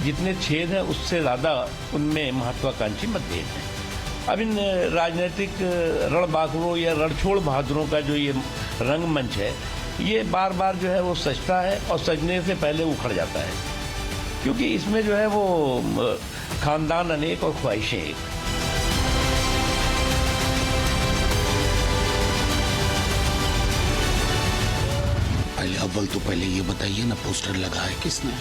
जितने छेद हैं उससे ज़्यादा उनमें महत्वाकांक्षी मतभेद हैं। अब इन राजनीतिक रणबांकुरों या रणछोड़ बहादुरों का जो ये रंगमंच है, ये बार बार जो है वो सजता है और सजने से पहले उखड़ जाता है, क्योंकि इसमें जो है वो खानदान अनेक और ख्वाहिशें एक। अव्वल तो पहले ये बताइए ना, पोस्टर लगा है किसने?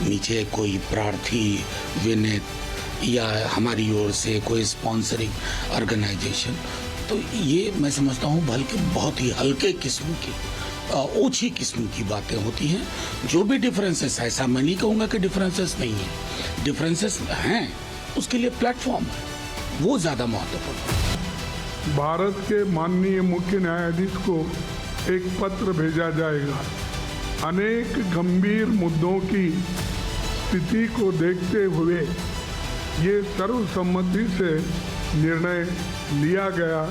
नीचे कोई प्रार्थी विनेत या हमारी ओर से कोई स्पॉन्सरिंग ऑर्गेनाइजेशन? तो ये मैं समझता हूँ बल्कि बहुत ही हल्के किस्म की, ओछी किस्म की बातें होती हैं। जो भी डिफरेंसेस है, ऐसा मैं नहीं कहूँगा कि डिफरेंसेस नहीं है, डिफरेंसेस हैं, उसके लिए प्लेटफॉर्म है, वो ज़्यादा महत्वपूर्ण है। भारत के माननीय मुख्य न्यायाधीश को एक पत्र भेजा जाएगा। अनेक गंभीर मुद्दों की स्थिति को देखते हुए ये सर्वसम्मति से निर्णय लिया गया।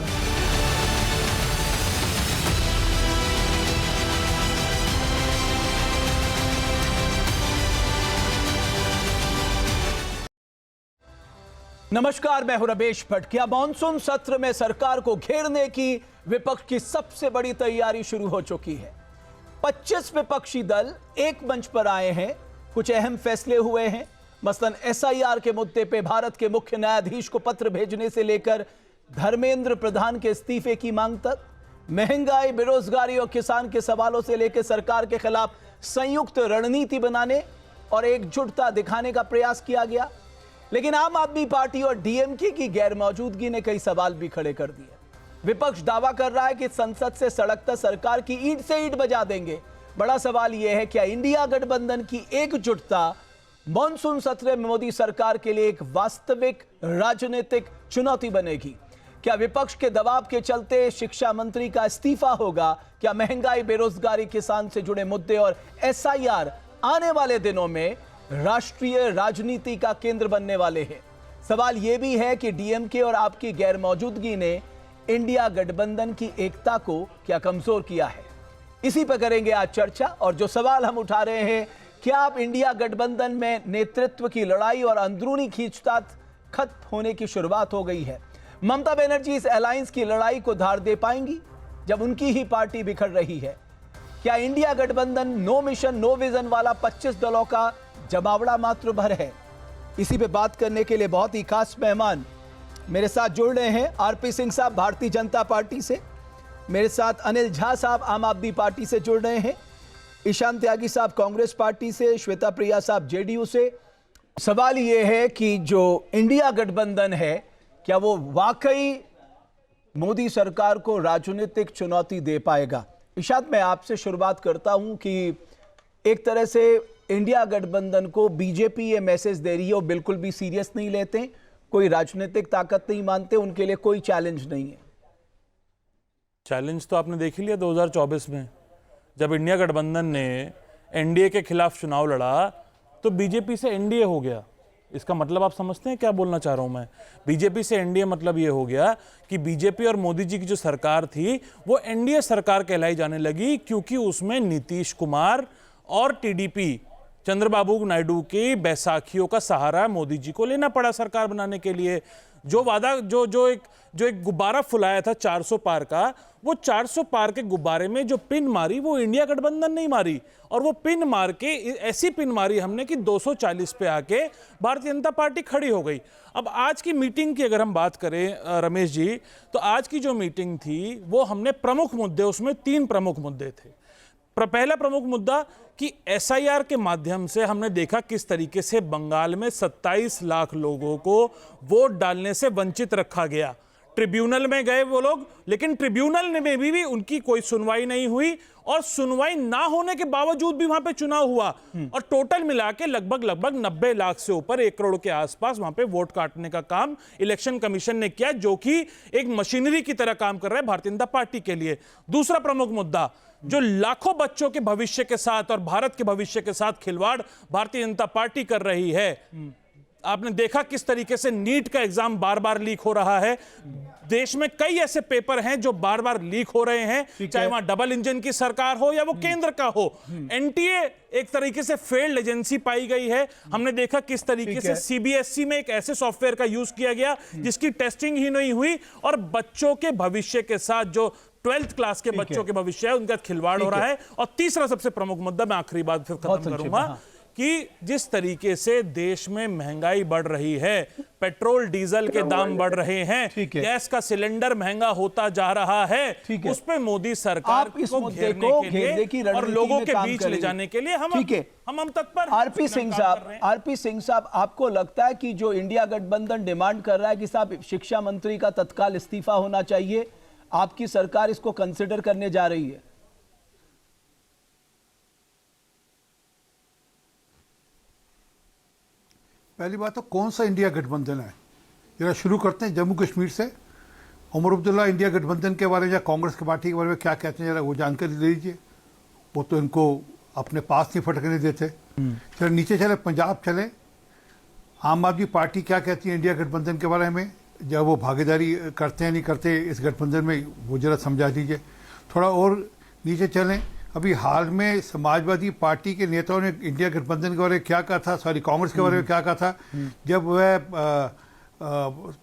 नमस्कार, मैं हूं रमेश भट्ट। क्या मानसून सत्र में सरकार को घेरने की विपक्ष की सबसे बड़ी तैयारी शुरू हो चुकी है। 25 विपक्षी दल एक मंच पर आए हैं। कुछ अहम फैसले हुए हैं, मसलन एसआईआर के मुद्दे पे भारत के मुख्य न्यायाधीश को पत्र भेजने से लेकर धर्मेंद्र प्रधान के इस्तीफे की मांग तक, महंगाई, बेरोजगारी और किसान के सवालों से लेकर सरकार के खिलाफ संयुक्त रणनीति बनाने और एकजुटता दिखाने का प्रयास किया गया। लेकिन आम आदमी पार्टी और डीएमके की गैर मौजूदगी ने कई सवाल भी खड़े कर दिए। विपक्ष दावा कर रहा है कि संसद से सड़कता सरकार की ईंट से ईंट बजा देंगे। बड़ा सवाल यह है, क्या इंडिया गठबंधन की एकजुटता मॉनसून सत्र में मोदी सरकार के लिए एक वास्तविक राजनीतिक चुनौती बनेगी? क्या विपक्ष के दबाव के चलते शिक्षा मंत्री का इस्तीफा होगा? क्या महंगाई, बेरोजगारी, किसान से जुड़े मुद्दे और एसआईआर आने वाले दिनों में राष्ट्रीय राजनीति का केंद्र बनने वाले हैं? सवाल यह भी है कि डीएमके और आपकी गैर मौजूदगी ने इंडिया गठबंधन की एकता को क्या कमजोर किया है? इसी पर करेंगे आज चर्चा। और जो सवाल हम उठा रहे हैं, क्या आप इंडिया गठबंधन में नेतृत्व की लड़ाई और अंदरूनी खींचतान खत्म होने की शुरुआत हो गई है? ममता बनर्जी इस अलायंस की लड़ाई को धार दे पाएंगी जब उनकी ही पार्टी बिखर रही है? क्या इंडिया गठबंधन नो मिशन नो विजन वाला 25 दलों का जमावड़ा मात्र भर है? इसी पे बात करने के लिए बहुत ही खास मेहमान मेरे साथ जुड़ रहे हैं। आरपी सिंह साहब भारतीय जनता पार्टी से, मेरे साथ अनिल झा साहब आम आदमी पार्टी से जुड़ रहे हैं, ईशान त्यागी साहब कांग्रेस पार्टी से, श्वेता प्रिया साहब जेडीयू से। सवाल यह है कि जो इंडिया गठबंधन है, क्या वो वाकई मोदी सरकार को राजनीतिक चुनौती दे पाएगा? ईशान, मैं आपसे शुरुआत करता हूं कि एक तरह से इंडिया गठबंधन को बीजेपी ये मैसेज दे रही है, वो बिल्कुल भी सीरियस नहीं लेते, कोई राजनीतिक ताकत नहीं मानते, उनके लिए कोई चैलेंज नहीं है। चैलेंज तो आपने देख ही लिया 2024 में, जब इंडिया गठबंधन ने एनडीए के खिलाफ चुनाव लड़ा तो बीजेपी से एनडीए हो गया। इसका मतलब आप समझते हैं क्या बोलना चाह रहा हूं मैं? बीजेपी से एनडीए मतलब ये हो गया कि बीजेपी और मोदी जी की जो सरकार थी वो एनडीए सरकार कहलाई जाने लगी, क्योंकि उसमें नीतीश कुमार और टीडीपी चंद्रबाबू नायडू की बैसाखियों का सहारा मोदी जी को लेना पड़ा सरकार बनाने के लिए। जो वादा जो एक गुब्बारा फुलाया था 400 पार का, वो 400 पार के गुब्बारे में जो पिन मारी वो इंडिया गठबंधन नहीं मारी, और वो पिन मार के ऐसी पिन मारी हमने कि 240 पे आके भारतीय जनता पार्टी खड़ी हो गई। अब आज की मीटिंग की अगर हम बात करें रमेश जी, तो आज की जो मीटिंग थी वो हमने प्रमुख मुद्दे, उसमें 3 प्रमुख मुद्दे थे। पहला प्रमुख मुद्दा कि एसआईआर के माध्यम से हमने देखा किस तरीके से बंगाल में 27 लाख लोगों को वोट डालने से वंचित रखा गया। ट्रिब्यूनल में गए वो लोग, लेकिन ट्रिब्यूनल में भी उनकी कोई सुनवाई नहीं हुई, और सुनवाई ना होने के बावजूद भी वहां पे चुनाव हुआ, और टोटल मिला के लगभग 90 लाख से ऊपर 1 करोड़ के आसपास वहां पे वोट काटने का काम इलेक्शन कमीशन ने किया, जो कि एक मशीनरी की तरह काम कर रहा है भारतीय जनता पार्टी के लिए। दूसरा प्रमुख मुद्दा, जो लाखों बच्चों के भविष्य के साथ और भारत के भविष्य के साथ खिलवाड़ भारतीय जनता पार्टी कर रही है। आपने देखा किस तरीके से नीट का एग्जाम बार बार लीक हो रहा है। देश में कई ऐसे पेपर हैं जो बार बार लीक हो रहे हैं, चाहे वहां डबल इंजन की सरकार हो या वो केंद्र का हो। एनटीए एक तरीके से फेल्ड एजेंसी पाई गई है। हमने देखा किस तरीके से सीबीएसई में एक ऐसे सॉफ्टवेयर का यूज किया गया जिसकी टेस्टिंग ही नहीं हुई और बच्चों के भविष्य के साथ, जो 12th क्लास के बच्चों के भविष्य है, उनका खिलवाड़ हो रहा है। और तीसरा सबसे प्रमुख मुद्दा, मैं आखिरी बात फिर खत्म करूंगा, कि जिस तरीके से देश में महंगाई बढ़ रही है, पेट्रोल डीजल के दाम बढ़ रहे हैं, गैस का सिलेंडर महंगा होता जा रहा है, उस पे मोदी सरकार को घेरने के लिए और लोगों के बीच ले जाने के लिए हम तत्पर। आरपी सिंह साहब, आपको लगता है कि जो इंडिया गठबंधन डिमांड कर रहा है कि साहब शिक्षा मंत्री का तत्काल इस्तीफा होना चाहिए, आपकी सरकार इसको कंसिडर करने जा रही है? पहली बात तो कौन सा इंडिया गठबंधन है, जरा शुरू करते हैं जम्मू कश्मीर से। उमर अब्दुल्ला इंडिया गठबंधन के बारे में या कांग्रेस की पार्टी के बारे में क्या कहते हैं, जरा वो जानकारी दे दीजिए। वो तो इनको अपने पास नहीं फटकने देते। चलो नीचे चले, पंजाब चले, आम आदमी पार्टी क्या कहती है इंडिया गठबंधन के बारे में, जब वो भागीदारी करते हैं नहीं करते इस गठबंधन में, वो जरा समझा दीजिए। थोड़ा और नीचे चलें, अभी हाल में समाजवादी पार्टी के नेताओं ने इंडिया गठबंधन के बारे में क्या कहा था, सॉरी कांग्रेस के बारे में क्या कहा था, जब वह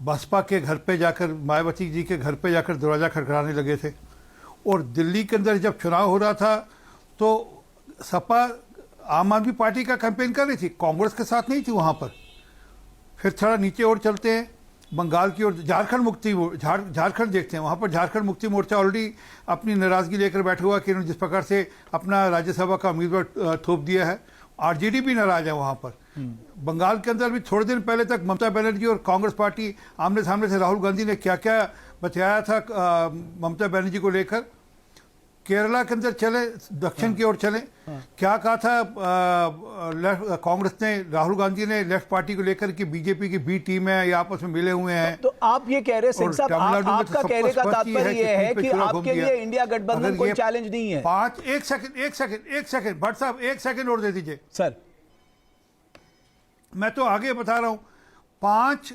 बसपा के घर पे जाकर, मायावती जी के घर पे जाकर दरवाज़ा खटखटाने लगे थे। और दिल्ली के अंदर जब चुनाव हो रहा था तो सपा आम आदमी पार्टी का कैंपेन कर रही थी, कांग्रेस के साथ नहीं थी वहाँ पर। फिर थोड़ा नीचे और चलते हैं, बंगाल की ओर, झारखंड देखते हैं। वहाँ पर झारखंड मुक्ति मोर्चा ऑलरेडी अपनी नाराज़गी लेकर बैठा हुआ कि इन्होंने जिस प्रकार से अपना राज्यसभा का उम्मीदवार थोप दिया है। आरजेडी भी नाराज है वहाँ पर। बंगाल के अंदर भी थोड़े दिन पहले तक ममता बनर्जी और कांग्रेस पार्टी आमने सामने से, राहुल गांधी ने क्या क्या बताया था ममता बनर्जी को लेकर। केरला के अंदर चले, दक्षिण की ओर चले, क्या कहा था कांग्रेस ने, राहुल गांधी ने लेफ्ट पार्टी को लेकर कि बीजेपी की बी टीम है, ये आपस में मिले हुए हैं। तो आप ये कह रहे हैं सिंह साहब, आपका कहने का तात्पर्य ये है कि आपके लिए इंडिया गठबंधन कोई चैलेंज नहीं है? एक सेकंड भट्ट साहब, एक सेकंड और दे दीजिए सर। मैं तो आगे बता रहा हूं, 5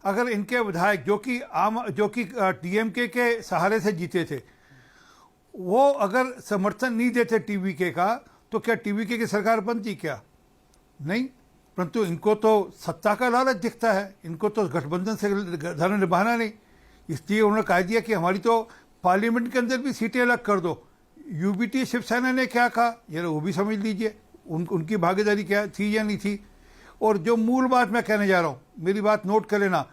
अगर इनके विधायक जो कि डीएमके के सहारे से जीते थे, वो अगर समर्थन नहीं देते टीवीके का, तो क्या टीवीके की सरकार बनती? क्या नहीं। परंतु इनको तो सत्ता का लालच दिखता है, इनको तो गठबंधन से धर्म निभाना नहीं, इसलिए उन्होंने कह दिया कि हमारी तो पार्लियामेंट के अंदर भी सीटें अलग कर दो। यूबीटी शिवसेना ने क्या कहा, ये वो भी समझ लीजिए, उनकी भागीदारी क्या थी या नहीं थी। और जो मूल बात मैं कहने जा रहा हूँ, मेरी बात नोट कर लेना,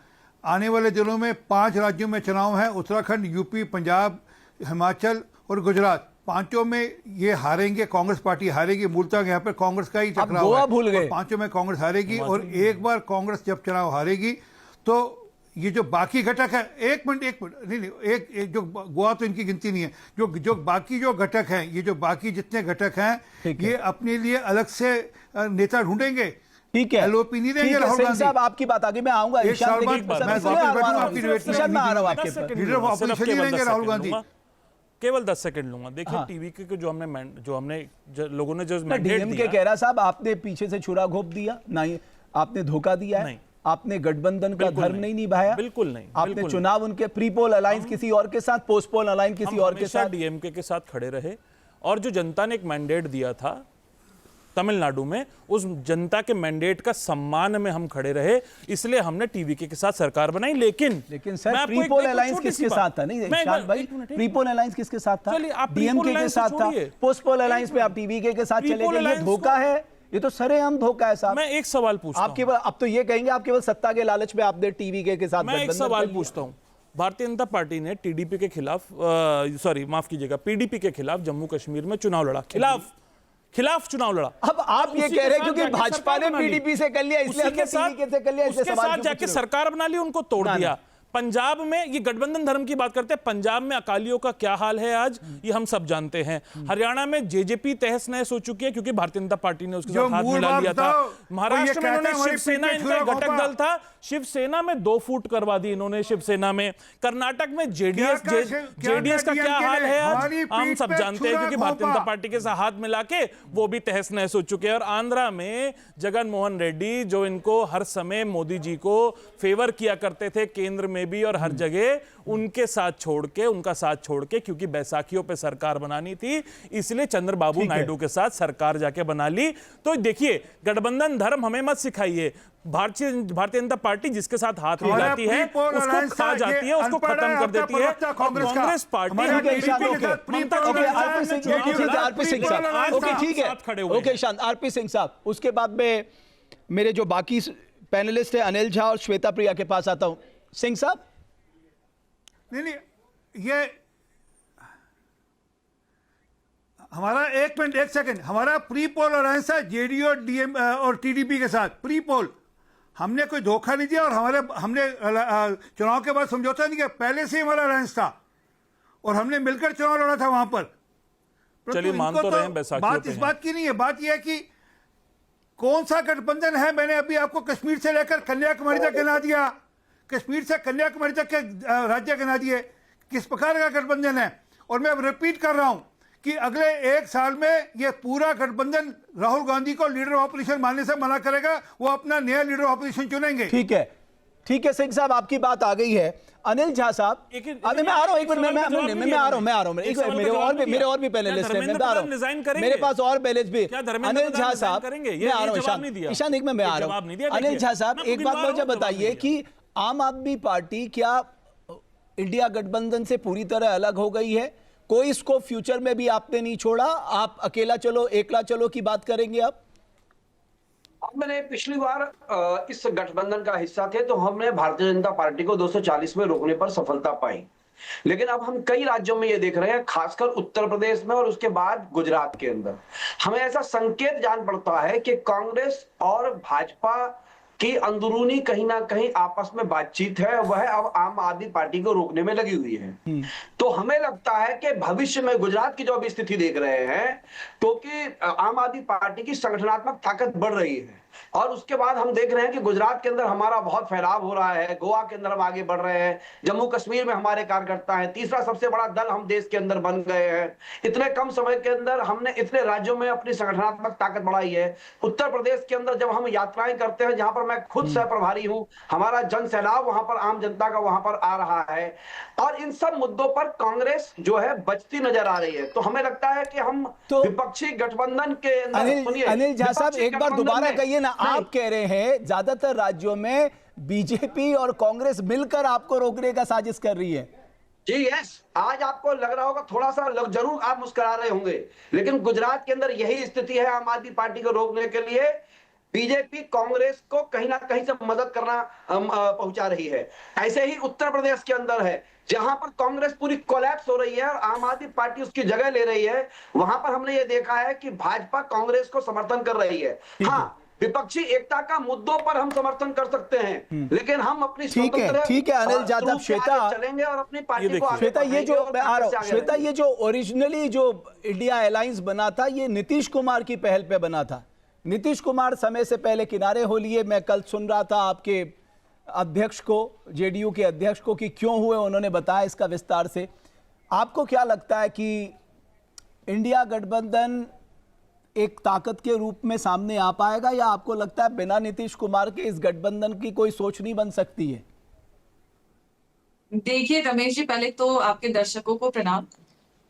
आने वाले दिनों में 5 राज्यों में चुनाव है, उत्तराखंड, यूपी, पंजाब, हिमाचल और गुजरात। 5 में ये हारेंगे, कांग्रेस पार्टी हारेगी। मूलतः यहाँ पर कांग्रेस का ही टकराव है, भूल गए। 5 में कांग्रेस हारेगी। और एक बार कांग्रेस जब चुनाव हारेगी तो ये जो बाकी घटक है, एक मिनट नहीं, एक जो गोवा तो इनकी गिनती नहीं है, जो बाकी जो घटक हैं, ये जो बाकी जितने घटक हैं, ये अपने लिए अलग से नेता ढूंढेंगे। ठीक है, एलओपी नहीं देंगे राहुल गांधी साहब। आपकी बात आगे मैं आऊंगा, राहुल गांधी केवल 10 सेकंड लूंगा। देखिए टीवी के जो हमने लोगों ने जो मैंडेट दिया, कह रहा साहब आपने पीछे से छुरा घोंप दिया, नहीं आपने धोखा दिया है, आपने गठबंधन का धर्म नहीं निभाया, बिल्कुल नहीं। आपने चुनाव उनके प्रीपोल अलायंस किसी और के साथ, पोस्टपोल अलायंस किसी और के साथ, डीएमके के साथ खड़े रहे। और जो जनता ने एक मैंडेट दिया था तमिलनाडु में, उस जनता के मैंडेट का सम्मान में हम खड़े रहे, इसलिए हमने टीवीके के साथ सरकार बनाई। लेकिन सर प्रीपोल अलायंस किसके साथ था? नहीं शांत भाई, प्रीपोल अलायंस किसके साथ था? डीएमके के साथ था। पोस्टपोल अलायंस पे आप टीवीके के साथ चले गए, ये धोखा है, ये तो सरेआम धोखा है साहब। मैं एक सवाल पूछता हूं, आप केवल अब तो ये कहेंगे आप केवल सत्ता के लालच में आपने टीवीके के साथ। मैं एक सवाल पूछता हूं, भारतीय जनता पार्टी ने टीडीपी के खिलाफ, माफ कीजिएगा, पीडीपी के खिलाफ जम्मू कश्मीर में चुनाव लड़ा, खिलाफ चुनाव लड़ा। अब आप ये कह रहे हैं क्योंकि भाजपा ने पीडीपी से कर लिया, इसलिए हमने टीवीके से कर लिया, उसके साथ जाके सरकार बना ली, उनको तोड़ दिया। पंजाब में ये गठबंधन धर्म की बात करते हैं, पंजाब में अकालियों का क्या हाल है आज ये हम सब जानते हैं। हरियाणा में जेजेपी तहस नहस हो चुकी है क्योंकि भारतीय जनता पार्टी ने उसके साथ हाथ मिला लिया था। महाराष्ट्र में इन्होंने शिवसेना, इनका घटक दल था, शिवसेना में 2 फूट करवा दी इन्होंने शिवसेना में। कर्नाटक में जेडीएस का क्या हाल है आज हम सब जानते हैं क्योंकि भारतीय जनता पार्टी के साथ हाथ मिला के वो भी तहस नहस हो चुके हैं। और आंध्रा में जगन मोहन रेड्डी जो इनको हर समय मोदी जी को फेवर किया करते थे केंद्र में भी और हर जगह, उनका साथ छोड़ के क्योंकि बैसाखियों पे सरकार बनानी थी इसलिए चंद्रबाबू नायडू के साथ सरकार जाके बना ली। तो देखिए गठबंधन धर्म हमें मत सिखाइए। भारतीय जनता पार्टी जिसके साथ हाथ मिलाती है उसको खा जाती है, उसको खत्म कर देती है। कांग्रेस पार्टी ओके शांत, आरपी सिंह साहब, उसके बाद में मेरे जो बाकी पैनलिस्ट है अनिल झा और श्वेता प्रिया के पास आता हूं। सिंह साहब, नहीं, ये हमारा 1 मिनट 1 सेकंड, हमारा प्री पोल अलायंस है जेडीयू डीएम और टीडीपी के साथ। प्री पोल हमने कोई धोखा नहीं दिया और हमने चुनाव के बाद समझौता नहीं किया, पहले से ही हमारा अलायंस था और हमने मिलकर चुनाव लड़ा था वहां पर। चलिए मान तो रहे हैं बैसाखियों बात इस बात की नहीं है, बात यह है कि कौन सा गठबंधन है। मैंने अभी आपको कश्मीर से लेकर कन्याकुमारी तक गिना दिया, कश्मीर से कन्याकुमारी तक के राज्य गिना दिए, किस प्रकार का गठबंधन है। और मैं अब रिपीट कर रहा हूं कि अगले 1 साल में यह पूरा गठबंधन राहुल गांधी को लीडर ऑफ ऑपोजिशन मानने से मना करेगा, वो अपना नया लीडर ऑफ ऑपोजिशन चुनेंगे। ठीक है सिंह साहब, आपकी बात आ गई है। अनिल झा साहब, अरे मैं आ रहा हूं, एक मिनट मैं आ रहा हूं, मेरे और भी पैनलिस्ट हैं, मैं आ रहा हूं, मेरे पास और पैनलिस्ट भी। अनिल झा साहब, मैं आ रहा हूं, ईशान एक मैं आ रहा हूं। अनिल झा साहब, एक बात मुझे बताइए कि आम आदमी पार्टी क्या इंडिया गठबंधन से पूरी तरह अलग हो गई है? कोई इसको फ्यूचर में भी आपने नहीं छोड़ा, आप अकेला चलो एकला चलो की बात करेंगे आप? मैंने पिछली बार इस गठबंधन का हिस्सा थे तो हमने भारतीय जनता पार्टी को 240 में रोकने पर सफलता पाई, लेकिन अब हम कई राज्यों में ये देख रहे हैं, खासकर उत्तर प्रदेश में और उसके बाद गुजरात के अंदर हमें ऐसा संकेत जान पड़ता है कि कांग्रेस और भाजपा की अंदरूनी कहीं ना कहीं आपस में बातचीत है, वह अब आम आदमी पार्टी को रोकने में लगी हुई है। तो हमें लगता है कि भविष्य में गुजरात की जो अभी स्थिति देख रहे हैं तो कि आम आदमी पार्टी की संगठनात्मक ताकत बढ़ रही है और उसके बाद हम देख रहे हैं कि गुजरात के अंदर हमारा बहुत फैलाव हो रहा है, गोवा के अंदर हम आगे बढ़ रहे हैं, जम्मू कश्मीर में हमारे कार्यकर्ता हैं, तीसरा सबसे बड़ा दल हम देश के अंदर बन गए हैं। इतने कम समय के अंदर हमने इतने राज्यों में अपनी संगठनात्मक ताकत बढ़ाई है। उत्तर प्रदेश के अंदर जब हम यात्राएं करते हैं, जहां पर मैं खुद सह प्रभारी हूं, हमारा जन सैलाब वहां पर आम जनता का वहां पर आ रहा है और इन सब मुद्दों पर कांग्रेस जो है बचती नजर आ रही है। तो हमें लगता है कि हम विपक्षी गठबंधन के अंदर, अनिल झा साहब एक बार दोबारा कहिए ना, आप कह रहे हैं ज्यादातर राज्यों में बीजेपी और कांग्रेस मिलकर आपको रोकने का साजिश कर रही है। जी यस, आज आपको लग रहा होगा थोड़ा सा जरूर आप मुस्कुरा रहे होंगे, लेकिन गुजरात के अंदर यही स्थिति है। आम आदमी पार्टी को रोकने के लिए बीजेपी कांग्रेस को कहीं ना कहीं से मदद करना पहुंचा रही है। ऐसे ही उत्तर प्रदेश के अंदर है जहां पर कांग्रेस पूरी कोलैप्स हो रही है और आम आदमी पार्टी उसकी जगह ले रही है। वहां पर हमने ये देखा है कि भाजपा कांग्रेस को समर्थन कर रही है। हाँ, विपक्षी एकता का मुद्दों पर हम समर्थन कर सकते हैं, लेकिन हम अपनी ठीक है अनिल जाधव, श्वेता चलेंगे और अपनी पार्टी को श्वेता ये जो मैं आ रहा हूं, श्वेता ये जो ओरिजिनली जो इंडिया अलायंस बना था ये नीतीश कुमार की पहल पे बना था। नीतीश कुमार समय से पहले किनारे हो लिए। मैं कल सुन रहा था आपके अध्यक्ष को, जेडीयू के अध्यक्ष को, कि क्यों हुए, उन्होंने बताया इसका विस्तार से। आपको क्या लगता है कि इंडिया गठबंधन एक ताकत के रूप में सामने आ पाएगा या आपको लगता है बिना नीतीश कुमार के इस गठबंधन की कोई सोच नहीं बन सकती है? देखिए रमेश जी, पहले तो आपके दर्शकों को प्रणाम,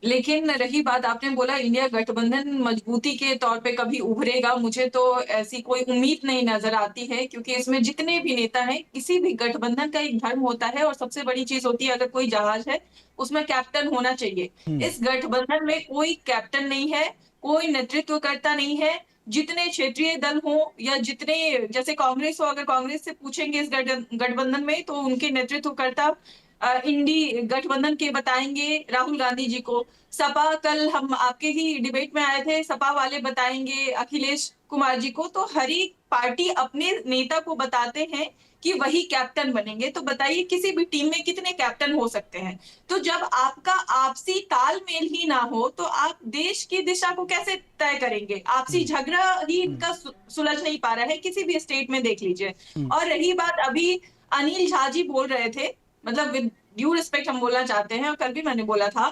लेकिन रही बात आपने बोला इंडिया गठबंधन मजबूती के तौर पे कभी उभरेगा, मुझे तो ऐसी कोई उम्मीद नहीं नजर आती है, क्योंकि इसमें जितने भी नेता हैं, किसी भी गठबंधन का एक धर्म होता है और सबसे बड़ी चीज होती है अगर कोई जहाज है उसमें कैप्टन होना चाहिए। इस गठबंधन में कोई कैप्टन नहीं है, कोई नेतृत्वकर्ता नहीं है। जितने क्षेत्रीय दल हो या जितने, जैसे कांग्रेस हो, अगर कांग्रेस से पूछेंगे इस गठबंधन में तो उनके नेतृत्वकर्ता इंडी गठबंधन के बताएंगे राहुल गांधी जी को। सपा, कल हम आपके ही डिबेट में आए थे, सपा वाले बताएंगे अखिलेश कुमार जी को। तो हर एक पार्टी अपने नेता को बताते हैं कि वही कैप्टन बनेंगे, तो बताइए किसी भी टीम में कितने कैप्टन हो सकते हैं? तो जब आपका आपसी तालमेल ही ना हो तो आप देश की दिशा को कैसे तय करेंगे? आपसी झगड़ा ही इनका सुलझ नहीं पा रहा है, किसी भी स्टेट में देख लीजिए। और रही बात, अभी अनिल झा जी बोल रहे थे, मतलब विद ड्यू रिस्पेक्ट हम बोलना चाहते हैं और कल भी मैंने बोला था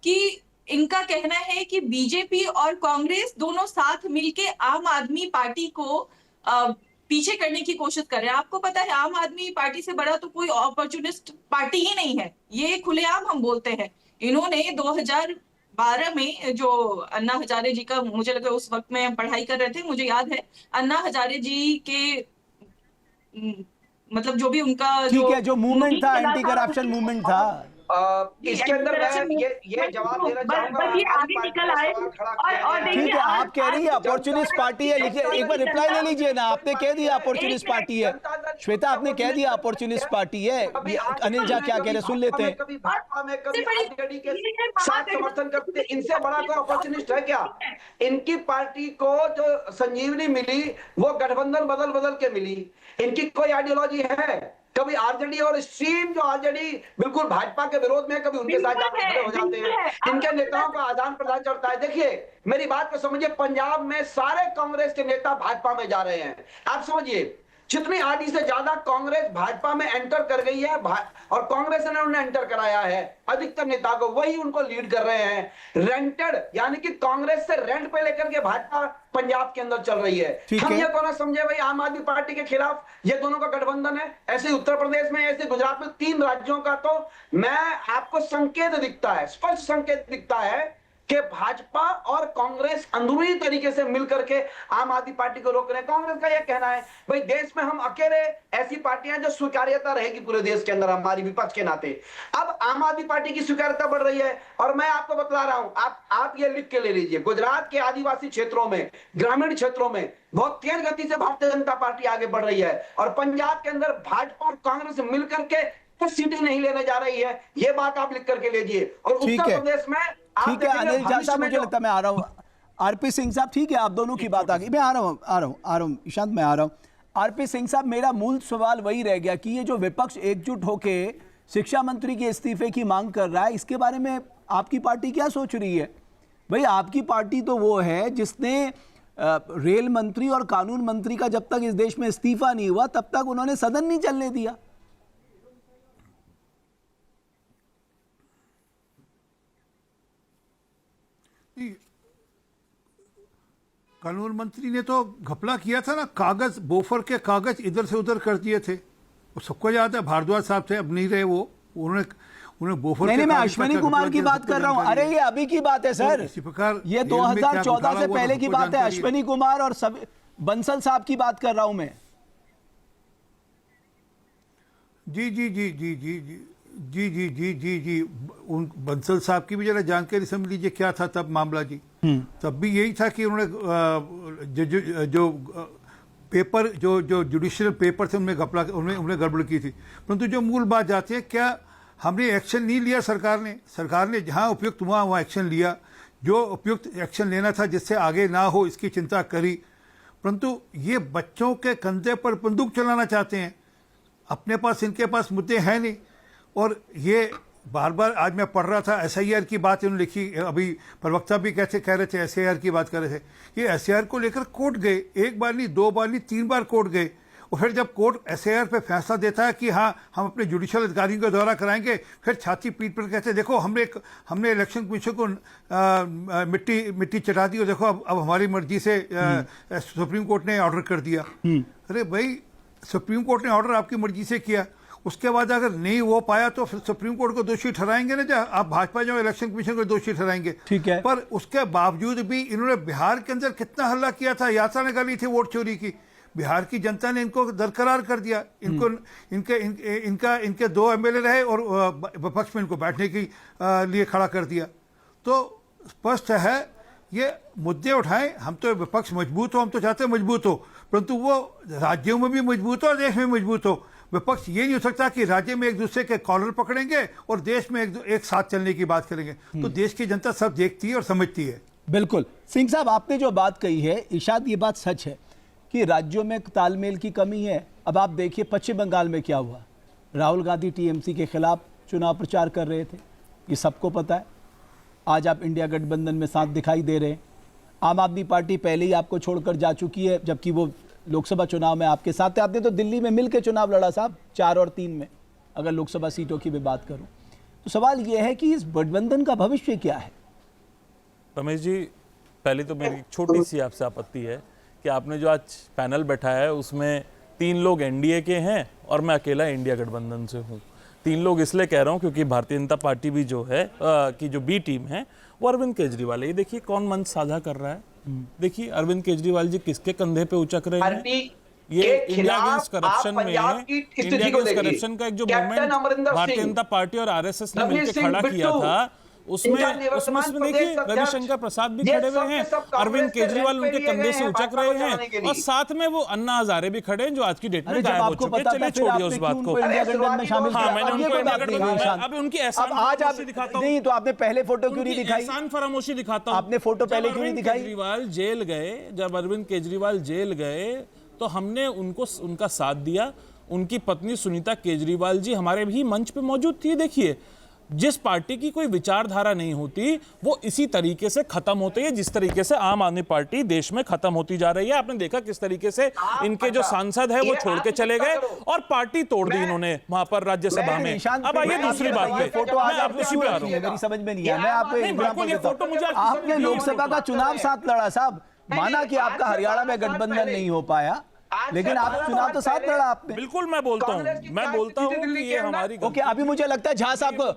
कि इनका कहना है कि बीजेपी और कांग्रेस दोनों साथ मिलके आम आदमी पार्टी को पीछे करने की कोशिश कर रहे हैं। आपको पता है आम आदमी पार्टी से बड़ा तो कोई अपॉर्चुनिस्ट पार्टी ही नहीं है, ये खुलेआम हम बोलते हैं। इन्होंने 2012 में जो अन्ना हजारे जी का, मुझे लगा उस वक्त में पढ़ाई कर रहे थे, मुझे याद है अन्ना हजारे जी के मतलब जो भी उनका जो मूवमेंट था, एंटी करप्शन मूवमेंट था, इसके अंदर मैं ये जवाब देना चाहूंगा। ये आगे निकल आए और ठीक है, आप कह रही है अपॉर्चुनिस्ट पार्टी है, लेकिन एक बार रिप्लाई ले लीजिए ना। आपने कह दिया अपॉर्चुनिस्ट पार्टी है, श्वेता आपने कह दिया अपॉर्चुनिस्ट पार्टी है। अनिल झा क्या कह रहे, सुन लेते हैं। कभी भाजपा में, कभी आरजेडी के साथ समर्थन करते, इनसे बड़ा कोई अपॉर्चुनिस्ट है क्या? इनकी पार्टी को जो संजीवनी मिली वो गठबंधन बदल बदल के मिली। इनकी कोई आइडियोलॉजी है? कभी आरजेडी और स्ट्रीम जो आरजेडी बिल्कुल भाजपा के विरोध में, कभी उनके साथ जाकर खड़े हो जाते हैं। इनके नेताओं का आदान प्रदान चलता है। देखिए मेरी बात को समझिए, पंजाब में सारे कांग्रेस के नेता भाजपा में जा रहे हैं। आप समझिए जितनी आधी से ज्यादा कांग्रेस भाजपा में एंटर कर गई है और कांग्रेस ने उन्हें एंटर कराया है, अधिकतर नेता को वही उनको लीड कर रहे हैं। रेंटेड यानी कि कांग्रेस से रेंट पे लेकर के भाजपा पंजाब के अंदर चल रही है। हम ये को ना समझे भाई आम आदमी पार्टी के खिलाफ ये दोनों का गठबंधन है। ऐसे उत्तर प्रदेश में, ऐसे गुजरात में, 3 राज्यों का तो मैं आपको संकेत दिखता है, स्पष्ट संकेत दिखता है कि भाजपा और कांग्रेस अंदरूनी तरीके से मिलकर के आम आदमी पार्टी को रोक रहे हैं। कांग्रेस का यह कहना है भाई देश में हम अकेले ऐसी पार्टियां जो स्वीकार्यता रहेगी पूरे देश के अंदर हमारी विपक्ष के नाते। अब आम आदमी पार्टी की स्वीकार्यता बढ़ रही है और मैं आपको बतला रहा हूं, आप ये लिख के ले लीजिए, गुजरात के आदिवासी क्षेत्रों में, ग्रामीण क्षेत्रों में बहुत तेज गति से भारतीय जनता पार्टी आगे बढ़ रही है और पंजाब के अंदर भाजपा और कांग्रेस मिलकर के कुछ सीटें नहीं लेने जा रही है। ये बात आप लिख करके लीजिए। और उत्तर प्रदेश में ठीक है अनिल झा साहब, मुझे लगता है मैं आ रहा हूं। आरपी सिंह साहब, ठीक है आप दोनों की बात आ गई, मैं आ रहा हूं ईशांत, मैं आ रहा हूं। आरपी सिंह साहब, मेरा मूल सवाल वही रह गया कि ये जो विपक्ष एकजुट होके शिक्षा मंत्री के इस्तीफे की मांग कर रहा है, इसके बारे में आपकी पार्टी क्या सोच रही है? भाई आपकी पार्टी तो वो है जिसने रेल मंत्री और कानून मंत्री का जब तक इस देश में इस्तीफा नहीं हुआ तब तक उन्होंने सदन नहीं चलने दिया। कानून मंत्री ने तो घपला किया था ना, कागज, बोफर के कागज इधर से उधर कर दिए थे, वो सबको याद है। भारद्वाज साहब थे, अब नहीं रहे वो, उन्होंने बोफर नहीं, मैं अश्विनी कुमार की बात कर रहा हूं। अरे ये अभी की बात है सर, इसी प्रकार ये 2014 से पहले की बात है। अश्विनी कुमार और सब बंसल साहब की बात कर रहा हूं मैं। जी जी जी जी जी जी जी जी जी जी जी उन बंसल साहब की भी जरा जानकारी समझ लीजिए क्या था तब मामला जी। तब भी यही था कि उन्होंने जो पेपर जो जुडिशियल पेपर थे उनमें घपला, उन्होंने गड़बड़ की थी। परंतु जो मूल बात जाती है, क्या हमने एक्शन नहीं लिया? सरकार ने जहां उपयुक्त हुआ वहां एक्शन लिया, जो उपयुक्त एक्शन लेना था जिससे आगे ना हो इसकी चिंता करी। परंतु ये बच्चों के कंधे पर बंदूक चलाना चाहते हैं, अपने पास इनके पास मुद्दे हैं नहीं। और ये बार बार, आज मैं पढ़ रहा था SIR की बात इन्होंने लिखी, अभी प्रवक्ता भी कह रहे थे SIR की बात कर रहे थे। ये SIR को लेकर कोर्ट गए, 1 बार नहीं 2 बार नहीं 3 बार कोर्ट गए। और फिर जब कोर्ट SIR पे फैसला देता है कि हाँ हम अपने जुडिशियल अधिकारियों का दौरा कराएंगे, फिर छाती पीट पर कहते हैं देखो हमने इलेक्शन कमीशन को मिट्टी चटा दी और देखो अब हमारी मर्जी से सुप्रीम कोर्ट ने ऑर्डर कर दिया। अरे भाई, सुप्रीम कोर्ट ने ऑर्डर आपकी मर्जी से किया, उसके बाद अगर नहीं हो पाया तो फिर सुप्रीम कोर्ट को दोषी ठहराएंगे ना, जहाँ आप भाजपा जो इलेक्शन कमीशन को दोषी ठहराएंगे। ठीक है, पर उसके बावजूद भी इन्होंने बिहार के अंदर कितना हल्ला किया था, यात्रा निकाली थी वोट चोरी की। बिहार की जनता ने इनको दरकरार कर दिया, इनके 2 MLA रहे और विपक्ष में इनको बैठने के लिए खड़ा कर दिया। तो स्पष्ट है ये मुद्दे उठाएं, हम तो विपक्ष मजबूत हो, हम तो चाहते हैं मजबूत हो, परंतु वो राज्यों में भी मजबूत हो और देश में मजबूत हो। विपक्ष ये नहीं हो सकता कि राज्य में एक दूसरे के कॉलर पकड़ेंगे और देश में एक साथ चलने की बात करेंगे। तो देश की जनता सब देखती है और समझती है। बिल्कुल। सिंह साहब, आपने जो बात कही है, इशाद, ये बात सच है कि राज्यों में तालमेल की कमी है। अब आप देखिए पश्चिम बंगाल में क्या हुआ, राहुल गांधी टीएमसी के खिलाफ चुनाव प्रचार कर रहे थे, ये सबको पता है। आज आप इंडिया गठबंधन में साथ दिखाई दे रहे हैं। आम आदमी पार्टी पहले ही आपको छोड़कर जा चुकी है, जबकि वो लोकसभा चुनाव में आपके साथ थे। आपने तो दिल्ली में मिलकर चुनाव लड़ा साहब, 4 और 3 में, अगर लोकसभा सीटों की मैं बात करूं। तो सवाल यह है कि इस गठबंधन का भविष्य क्या है? रमेश जी, पहले तो मेरी छोटी सी आपसे आपत्ति है कि आपने जो आज पैनल बैठाया है उसमें 3 लोग एनडीए के हैं और मैं अकेला इंडिया गठबंधन से हूँ। 3 लोग इसलिए कह रहा हूँ क्योंकि भारतीय जनता पार्टी भी जो है की जो बी टीम है वो अरविंद केजरीवाल है। ये देखिए कौन मंच साझा कर रहा है। देखिए अरविंद केजरीवाल जी किसके कंधे पे उचक रहे हैं। ये इंडिया अगेंस्ट करप्शन में, इंडिया अगेंस्ट करप्शन का एक जो मूवमेंट भारतीय जनता पार्टी और आरएसएस ने मिलकर खड़ा किया था, उसमें देखिए रविशंकर प्रसाद भी खड़े हुए हैं, अरविंद केजरीवाल उनके कंधे से उचक रहे हैं और साथ में वो अन्ना हजारे भी खड़े हैं जो आज की डेट में गायब हो चुके हैं। चलिए छोड़िए उस बात को। हाँ, मैंने उनको इंडिया गठबंधन, अब उनकी एहसान फरामोशी दिखाता हूं। नहीं तो आपने पहले फोटो क्यों नहीं दिखाई? एहसान फरामोशी दिखाता हूं। आपने फोटो पहले क्यों नहीं दिखाई? केजरीवाल जेल गए, जब अरविंद केजरीवाल जेल गए तो हमने उनका साथ दिया। उनकी पत्नी सुनीता केजरीवाल जी हमारे भी मंच पे मौजूद थी। देखिए जिस पार्टी की कोई विचारधारा नहीं होती वो इसी तरीके से खत्म होती है, जिस तरीके से आम आदमी पार्टी देश में खत्म होती जा रही है। आपने देखा किस तरीके से इनके जो सांसद है वो छोड़ के चले गए और पार्टी तोड़ दी इन्होंने वहां पर राज्यसभा में। अब आइए दूसरी बात पे, फोटो आज आप उसी पे आ रहा हूं, मेरी समझ में नहीं आया। मैं आपको एग्जांपल देता हूं। आपने लोकसभा का चुनाव साथ लड़ा साहब, माना कि आपका हरियाणा में गठबंधन नहीं हो पाया, लेकिन आप चुनाव तो साथ लड़ा आपने। बिल्कुल मैं बोलता हूँ कि ये हमारी ओके, अभी मुझे लगता है झा साहब को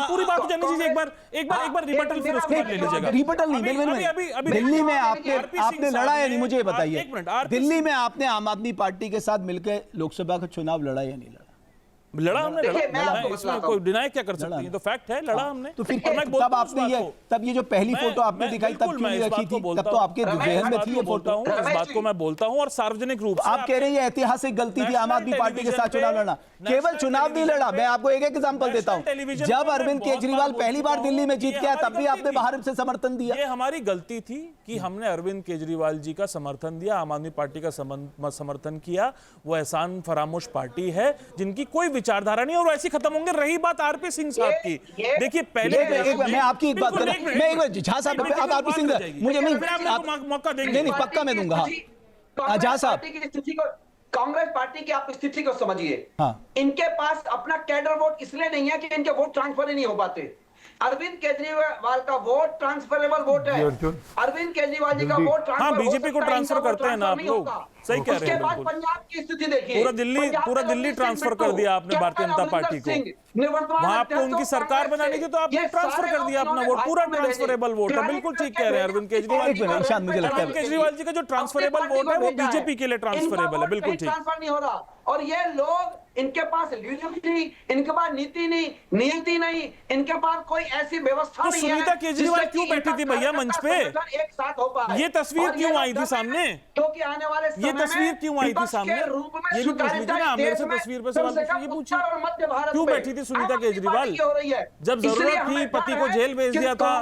पूरी बात जाननी चाहिए। एक बार रिबटल फिर उसके बाद ले लीजिएगा। रिबटल नहीं, दिल्ली में आपने लड़ा है नहीं, मुझे बताइए। दिल्ली में आपने आम आदमी पार्टी के साथ मिलकर लोकसभा का चुनाव लड़ा या नहीं लड़ा? लड़ा हमने, इसमें कोई डिनाई क्या कर सकते हैं, तो फैक्ट है, लड़ा हमने। तो फिर तब ये जो पहली फोटो आपने दिखाई तब क्यों नहीं रखी थी? तब तो आपके जहन में थी ये फोटो। इस बात को मैं बोलता हूं और सार्वजनिक रूप से आप कह रहे हैं ऐतिहासिक गलती थी आम आदमी पार्टी के साथ चुनाव लड़ना। केवल चुनाव नहीं लड़ा, मैं आपको एक एग्जांपल देता हूं। जब अरविंद केजरीवाल पहली बार दिल्ली में जीत गया तब भी आपने बाहर से समर्थन दिया। ये हमारी गलती थी कि हमने अरविंद केजरीवाल जी का समर्थन दिया, आम आदमी पार्टी का समर्थन किया। वो एहसान फरामोश पार्टी है जिनकी कोई विचारधारा नहीं और ऐसी खत्म होंगे। रही बात आरपी सिंह साहब की, देखिए पहले मैं आपकी एक बात कर रहा हूं, मैं एक बार झा साहब अब आरपी सिंह मुझे मौका देंगे, नहीं पक्का मैं दूंगा। झा साहब कांग्रेस पार्टी की आप स्थिति को समझिए। हाँ। इनके पास अपना कैडर वोट इसलिए नहीं है कि इनके वोट ट्रांसफर ही नहीं हो पाते। अरविंद केजरीवाल का वोट ट्रांसफरेबल वोट है। अरविंद केजरीवाल जी का वोट ट्रांसफर, हाँ, बीजेपी को ट्रांसफर करते हैं ना आप लोग, सही कह रहे हैं। उसके बाद पंजाब की स्थिति देखिए, पूरा दिल्ली ट्रांसफर कर दिया आपने भारतीय जनता पार्टी को। वहां आपको उनकी सरकार बनानी थी तो आपने ट्रांसफर कर दिया अपना वोट, पूरा ट्रांसफरेबल वोट है। बिल्कुल ठीक कह रहे हैं अरविंद केजरीवाल जी। अरविंद केजरीवाल जी का जो ट्रांसफरेबल वोट है वो बीजेपी के लिए ट्रांसफरेबल है, बिल्कुल ठीक। ट्रांसफर नहीं हो रहा और ये लोग, इनके पास लीडरशिप नहीं, इनके पास नीति नहीं, नियति नहीं, इनके पास कोई ऐसी व्यवस्था नहीं है। सुनीता केजरीवाल क्यों बैठी थी भैया मंच पे? एक साथ हो पाए। ये तस्वीर क्यों आई थी सामने? क्योंकि आने वाले ये तस्वीर क्यों आई थी सामने? ये भी पूछ लीजिए ना, मेरे से तस्वीर पे सवाल पूछिए, ये पूछिए क्यों बैठी थी सुनीता केजरीवाल? जब जरूरत थी, पति को जेल भेज दिया था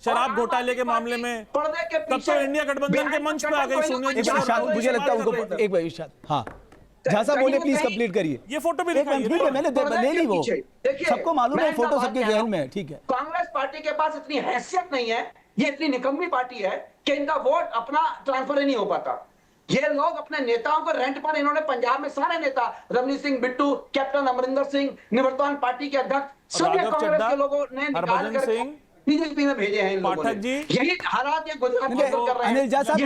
शराब घोटाले के मामले में, तब तो इंडिया गठबंधन के मंच पे आ गई सोनिया जी। मुझे लगता है उनको एक बार इरशाद, हाँ झा साहब बोलिए, प्लीज कंप्लीट करिए। ये फोटो भी मैंने ले ली, वो सबको मालूम है, फोटो सबके जहन में है, ठीक है। कांग्रेस पार्टी के पास इतनी हैसियत नहीं है, ये इतनी निकम्मी पार्टी है कि इनका वोट अपना ट्रांसफर ही नहीं हो पाता। ये लोग अपने नेताओं को रेंट पर, इन्होंने पंजाब में सारे नेता रवनीत सिंह बिट्टू, कैप्टन अमरिंदर सिंह, निवर्तमान पार्टी के अध्यक्ष, सभी कांग्रेस के लोगों ने निकाल कर बीजेपी में भेजे हैं इन लोगों ने। यही हालात ये गुजरात में कर रहे हैं। अनिल झा साहब,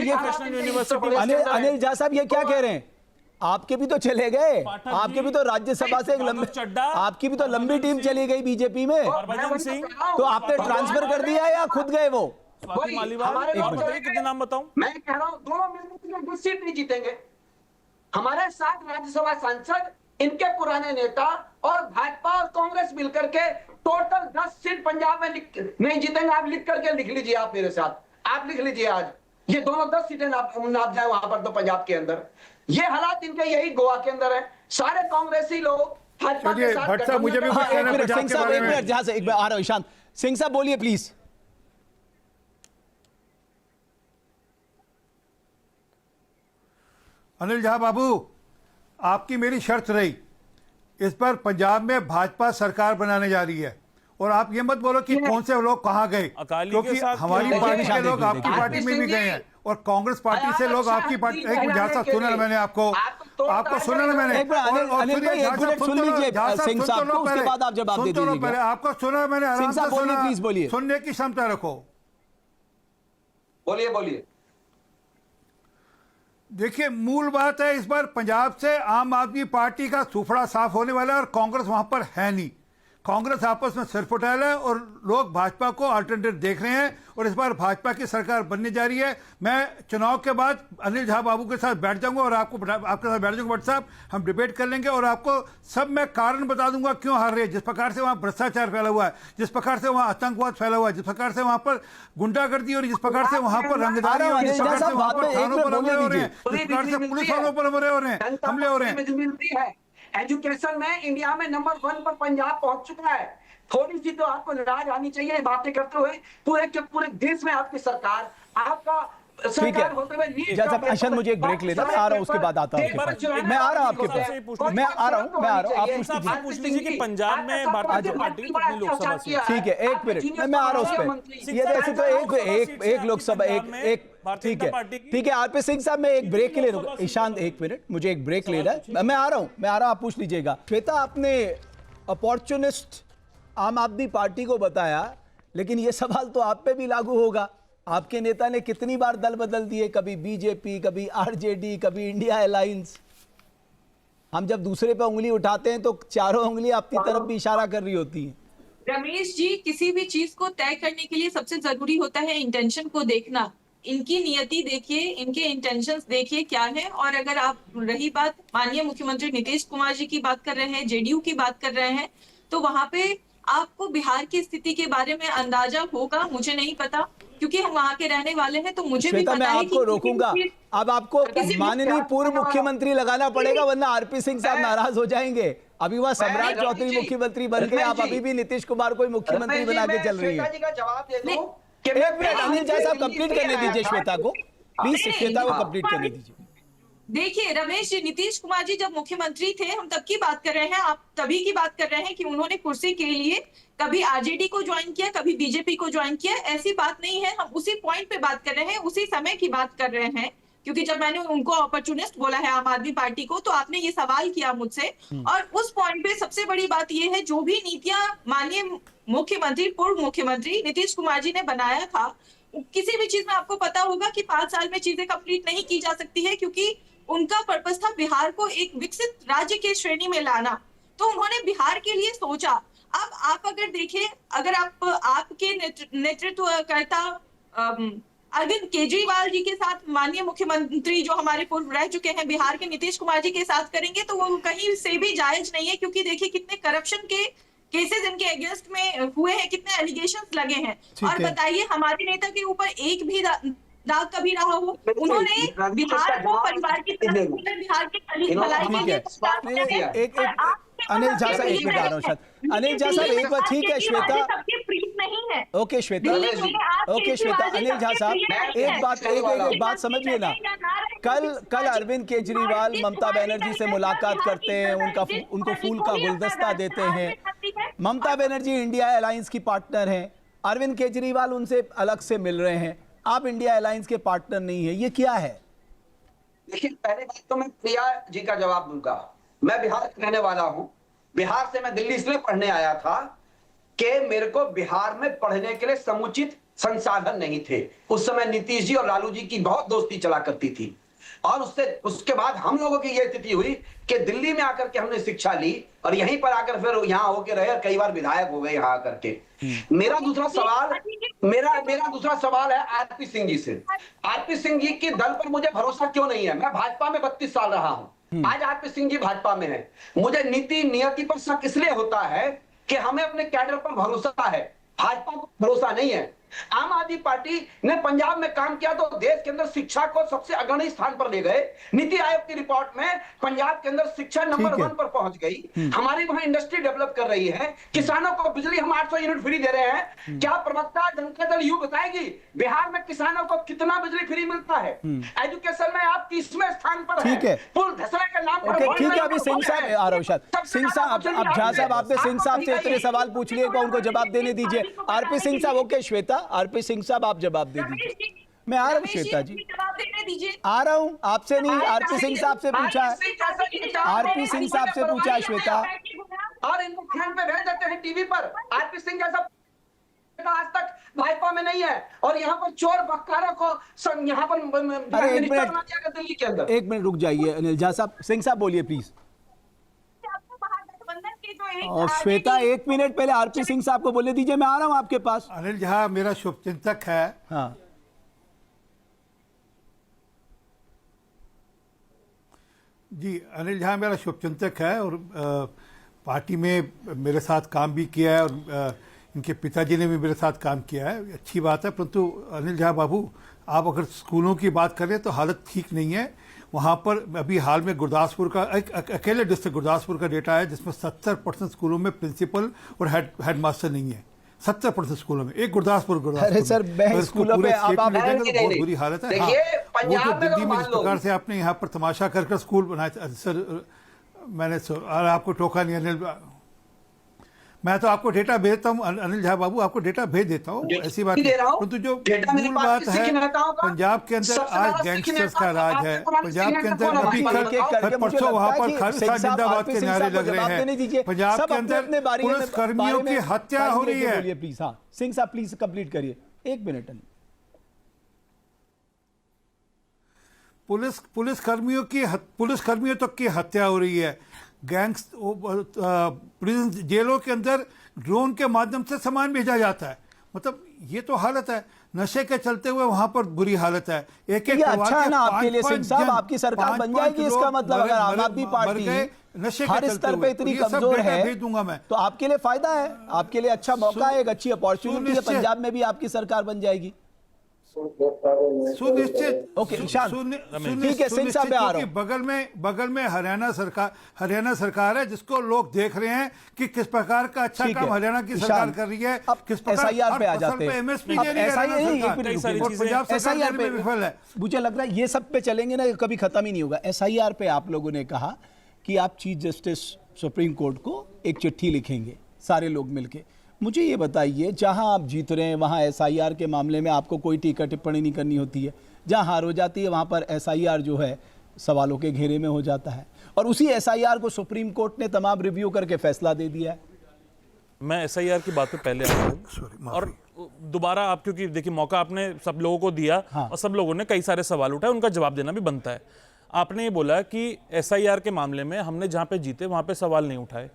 अनिल झा साहब ये क्या कह रहे हैं? आपके भी तो चले गए, आपके भी तो राज्यसभा से आपकी भी तो लंबी टीम चली गई बीजेपी में, तो आपने ट्रांसफर कर दिया या खुद गए वो? कितने नाम बताऊं? मैं कह रहा हूं दोनों मिलकर सीट नहीं जीतेंगे। हमारे साथ राज्यसभा सांसद, इनके पुराने नेता और भाजपा और कांग्रेस मिलकर के टोटल 10 सीट पंजाब में नहीं जीतेंगे। आप लिख करके लिख लीजिए, आप मेरे साथ आप लिख लीजिए, आज ये दोनों 10 सीटें नाप जाए वहां पर तो पंजाब के अंदर। ये हालात इनके यही गोवा के अंदर है। सारे कांग्रेसी लोग भाजपा के साथ। भट्ट साहब मुझे भी सिंह साहब एक मिनट, जहां से एक बार आ रहा हूं, ईशान सिंह साहब बोलिए प्लीज। अनिल झा बाबू, आपकी मेरी शर्त रही, इस पर पंजाब में भाजपा सरकार बनाने जा रही है, और आप ये मत बोलो कि कौन से लोग कहाँ गए, अकाली के क्योंकि साथ हमारी क्यों? पार्टी देखिए, के लोग देखिए, आपकी देखिए, पार्टी में भी गए हैं, और कांग्रेस पार्टी से लोग आपकी पार्टी, एक मिनट सुना ना मैंने आपको सुना ना मैंने, एक मिनट, अनिल भाई, एक मिनट सुन लीजिए सिंह साहब को, उसके बाद आप जवाब दे दीजिएगा। पहले आपको सुना मैंने, आराम से सुना, प्लीज बोलिए, सुनने की क्षमता रखो। बोलिए बोलिए। देखिए, मूल बात है, इस बार पंजाब से आम आदमी पार्टी का सूफड़ा साफ होने वाला है, और कांग्रेस वहां पर है नहीं। कांग्रेस आपस में सिर फुटाल है, और लोग भाजपा को अल्टरनेटिव देख रहे हैं, और इस बार भाजपा की सरकार बनने जा रही है। मैं चुनाव के बाद अनिल झा बाबू के साथ बैठ जाऊंगा, और आपके साथ बैठ जाऊंगा व्हाट्सएप, हम डिबेट कर लेंगे, और आपको सब मैं कारण बता दूंगा क्यों हार रही है। जिस प्रकार से वहां भ्रष्टाचार फैला हुआ है, जिस प्रकार से वहां आतंकवाद फैला हुआ है, जिस प्रकार से वहां पर गुंडागर्दी, और जिस प्रकार से वहां पर रंगदारी, और जिस प्रकार से वहां पर थानों पर हमले हो रहे हैं, जिस प्रकार से पुलिस वालों पर हमले हो रहे हैं। एजुकेशन में इंडिया में नंबर 1 पर पंजाब पहुंच चुका है। थोड़ी सी तो आपको नाराज आनी चाहिए बातें करते हुए। पूरे के पूरे देश में आपकी सरकार, आपका ठीक है। जैसा अशन, मुझे एक ब्रेक लेना, मैं आ रहा हूँ, उसके बाद आता हूँ आपके पास। मैं आ रहा हूँ आपके पास, मैं आ रहा हूँ आप पूछ लीजिए कि पंजाब में भारतीय जनता पार्टी कितनी लोकसभा सीट। ठीक है, एक मिनट, मैं आ रहा हूँ उस पर। ये ऐसे तो एक लोकसभा, एक ठीक है आरपी सिंह साहब, मैं एक ब्रेक के लिए रुका। ईशान, एक मिनट, मुझे एक ब्रेक लेना है, मैं आ रहा हूँ, आप पूछ लीजिएगा। श्वेता, आपने अपॉर्चुनिस्ट आम आदमी पार्टी को बताया, लेकिन ये सवाल तो आप पे भी लागू होगा। आपके नेता ने कितनी बार दल बदल दिए, कभी बीजेपी, कभी आरजेडी, कभी इंडिया अलायंस। हम जब दूसरे पे उंगली उठाते हैं तो चारों उंगली आपकी तरफ भी इशारा कर रही होती हैं। रमेश जी, किसी भी चीज को तय करने के लिए सबसे जरूरी होता है इंटेंशन को देखना। इनकी नियति देखिए, इनके इंटेंशंस देखिए क्या है। और अगर आप, रही बात माननीय मुख्यमंत्री नीतीश कुमार जी की बात कर रहे हैं, जेडीयू की बात कर रहे हैं, तो वहां पे आपको बिहार की स्थिति के बारे में अंदाजा होगा, मुझे नहीं पता, क्योंकि हम वहां के रहने वाले हैं, तो मुझे भी पता मैं है आपको रोकूंगा। अब आपको माननीय पूर्व मुख्यमंत्री लगाना पड़ेगा, वरना आरपी सिंह साहब नाराज हो जाएंगे। अभी वह सम्राट चौधरी मुख्यमंत्री बन गए, आप अभी भी नीतीश कुमार को मुख्यमंत्री बना के चल रही है। एक मिनट, अनिल झा साहब कंप्लीट करने दीजिए श्वेता को, प्लीज श्वेता को कंप्लीट करने दीजिए। देखिए रमेश जी, नीतीश कुमार जी जब मुख्यमंत्री थे, हम तब की बात कर रहे हैं, आप तभी की बात कर रहे हैं कि उन्होंने कुर्सी के लिए कभी आरजेडी को ज्वाइन किया, कभी बीजेपी को ज्वाइन किया। ऐसी बात नहीं है, हम उसी पॉइंट पे बात कर रहे हैं, उसी समय की बात कर रहे हैं। क्योंकि जब मैंने उनको अपॉर्चुनिस्ट बोला है आम आदमी पार्टी को, तो आपने ये सवाल किया मुझसे, और उस पॉइंट पे सबसे बड़ी बात ये है, जो भी नीतियां माननीय मुख्यमंत्री, पूर्व मुख्यमंत्री नीतीश कुमार जी ने बनाया था, किसी भी चीज में आपको पता होगा कि 5 साल में चीजें कंप्लीट नहीं की जा सकती है, क्योंकि उनका पर्पस था बिहार को एक विकसित राज्य के श्रेणी में लाना। तो उन्होंने बिहार के लिए सोचा। अब आप अगर देखें, अगर आपके नेतृत्वकर्ता अरविंद केजरीवाल जी के साथ माननीय मुख्यमंत्री जो हमारे पूर्व रह चुके हैं बिहार के नीतीश कुमार जी के साथ करेंगे, तो वो कहीं से भी जायज नहीं है। क्योंकि देखिए कितने करप्शन के केसेस इनके अगेंस्ट में हुए हैं, कितने एलिगेशंस लगे हैं। और बताइए, हमारे नेता के ऊपर एक भी दाग कभी रहा हो? उन्होंने बिहार को परिवार की तरह, बिहार की भलाई के लिए। अनिल झा साहब, एक मिनट आ रहा हूँ। अनिल झा साहब एक बार, ठीक है श्वेता, ओके श्वेता, ओके श्वेता, अनिल झा साहब एक बात समझिए ना। कल अरविंद केजरीवाल ममता बनर्जी से मुलाकात करते हैं, उनको फूल का गुलदस्ता देते हैं। ममता बनर्जी इंडिया अलायंस की पार्टनर हैं, अरविंद केजरीवाल उनसे अलग से मिल रहे हैं, आप इंडिया अलायंस के पार्टनर नहीं है, ये क्या है? देखिए, पहले बात तो मैं प्रिया जी का जवाब दूंगा। मैं बिहार का रहने वाला हूं। बिहार से मैं दिल्ली इसलिए पढ़ने आया था कि मेरे को बिहार में पढ़ने के लिए समुचित संसाधन नहीं थे। उस समय नीतीश जी और लालू जी की बहुत दोस्ती चला करती थी, और उसके बाद हम लोगों की यह स्थिति हुई कि दिल्ली में आकर के हमने शिक्षा ली, और यहीं पर आकर फिर यहाँ होके रहे, कई बार विधायक हो गए यहाँ आकर के। मेरा दूसरा सवाल है आरपी सिंह जी से। आरपी सिंह जी के दल पर मुझे भरोसा क्यों नहीं है? मैं भाजपा में 32 साल रहा हूं, आज आरपी सिंह जी भाजपा में है। मुझे नीति नियति पर शक इसलिए होता है कि हमें अपने कैडर पर भरोसा है, भाजपा को भरोसा नहीं है। आम आदमी पार्टी ने पंजाब में काम किया तो देश के अंदर शिक्षा को सबसे अग्रणी स्थान पर ले गए। नीति आयोग की रिपोर्ट में पंजाब के अंदर शिक्षा नंबर 1 पर पहुंच गई। हमारी वहां इंडस्ट्री डेवलप कर रही है, किसानों को बिजली हम 800 यूनिट फ्री दे रहे हैं। क्या प्रवक्ता जनता दल यू बताएगी बिहार में किसानों को कितना बिजली फ्री मिलता है? एजुकेशन में आप 30वें स्थान पर ठीक है। पुल धसरा के नाम पर ठीक है, अभी सिंह साहब आ रहा हूं शायद। सिंह साहब, अब झा साहब आपने सिंह साहब से इतने सवाल पूछ लिए, उनको जवाब देने दीजिए। आरपी सिंह साहब, ओके श्वेता, आरपी सिंह साहब आप जवाब दे दीजिए। मैं आ रहा हूँ श्वेता जी, जवाब देने दीजिए। आ रहा हूँ, आपसे नहीं, आरपी सिंह साहब से पूछा है, आरपी सिंह साहब से पूछा है श्वेता। और इनको फैन पे भेज देते हैं टीवी पर। आरपी सिंह जैसा आज तक भाजपा में नहीं है और यहाँ पर चोर बक्कारों को यहाँ पर अरे एक मिनट, दिल्ली के अंदर। एक मिनट रुक जाइए अनिल झा साहब। सिंह साहब बोलिए प्लीज। और श्वेता एक मिनट पहले आरपी सिंह साहब को बोले दीजिए, मैं आ रहा हूं आपके पास। अनिल झा मेरा शुभचिंतक है। हाँ जी, अनिल झा मेरा शुभचिंतक है और पार्टी में मेरे साथ काम भी किया है और इनके पिताजी ने भी मेरे साथ काम किया है, अच्छी बात है। परंतु अनिल झा बाबू, आप अगर स्कूलों की बात करें तो हालत ठीक नहीं है वहाँ पर। अभी हाल में गुरदासपुर का एक अकेले डिस्ट्रिक्ट गुरदासपुर का डेटा है जिसमें 70% स्कूलों में प्रिंसिपल और हेडमास्टर नहीं है। 70% स्कूलों में, एक गुरदासपुर अरे सर, मैं स्कूलों पे आप बहुत बुरी हालत है। हाँ, वो तो दिल्ली में इस प्रकार से आपने यहाँ पर तमाशा कर स्कूल बनाया सर, मैंने आपको टोका नहीं अनिल, मैं तो आपको डेटा भेजता हूँ अनिल झा बाबू, आपको डेटा भेज देता हूँ, ऐसी बात नहीं। परंतु जो मूल बात है, पंजाब के अंदर आज गैंगस्टर्स का राज है। पंजाब के अंदर अभी परसों वहां पर खालिस्तान जिंदाबाद के नारे लग रहे हैं। पंजाब के अंदर पुलिस कर्मियों की हत्या हो रही है। प्लीज, हाँ सिंह साहब प्लीज कंप्लीट करिए, एक मिनट। पुलिस कर्मियों तक की हत्या हो रही है। गैंग्स प्रिजन जेलों के अंदर ड्रोन के माध्यम से सामान भेजा जाता है। मतलब ये तो हालत है, नशे के चलते हुए वहां पर बुरी हालत है। एक अच्छा है ना आपके लिए सिंह साहब, आपकी सरकार बन जाएगी। इसका मतलब अगर आम आदमी पार्टी हर स्तर पे इतनी कमजोर है तो आपके लिए फायदा है, आपके लिए अच्छा मौका है, एक अच्छी अपॉर्चुनिटी है, पंजाब में भी आपकी सरकार बन जाएगी। सुनिश्चित। ओके ईशान, ठीक है सिंह साहब, आ रहा हूं। बगल में हरियाणा सरकार है जिसको लोग देख रहे हैं कि किस प्रकार का अच्छा काम हरियाणा की सरकार कर रही है। किस प्रकार एसआईआर पे आ जाते हैं। एमएसपी एसआईआर पे विफल है। मुझे लग रहा है ये सब पे चलेंगे ना, कभी खत्म ही नहीं होगा। एसआईआर पे आप लोगों ने कहा कि आप चीफ जस्टिस सुप्रीम कोर्ट को एक चिट्ठी लिखेंगे सारे लोग मिलके। मुझे ये बताइए, जहां आप जीत रहे हैं वहां एसआईआर के मामले में आपको कोई टीका टिप्पणी नहीं करनी होती है, जहां हार हो जाती है वहां पर एसआईआर जो है सवालों के घेरे में हो जाता है, और उसी एसआईआर को सुप्रीम कोर्ट ने तमाम रिव्यू करके फैसला दे दिया है। मैं एसआईआर की बात पे पहले आ रहा हूं और दोबारा आप, क्योंकि देखिए मौका आपने सब लोगों को दिया। हाँ। और सब लोगों ने कई सारे सवाल उठाए, उनका जवाब देना भी बनता है। आपने ये बोला कि एसआईआर के मामले में हमने जहां पे जीते वहां पे सवाल नहीं उठाए।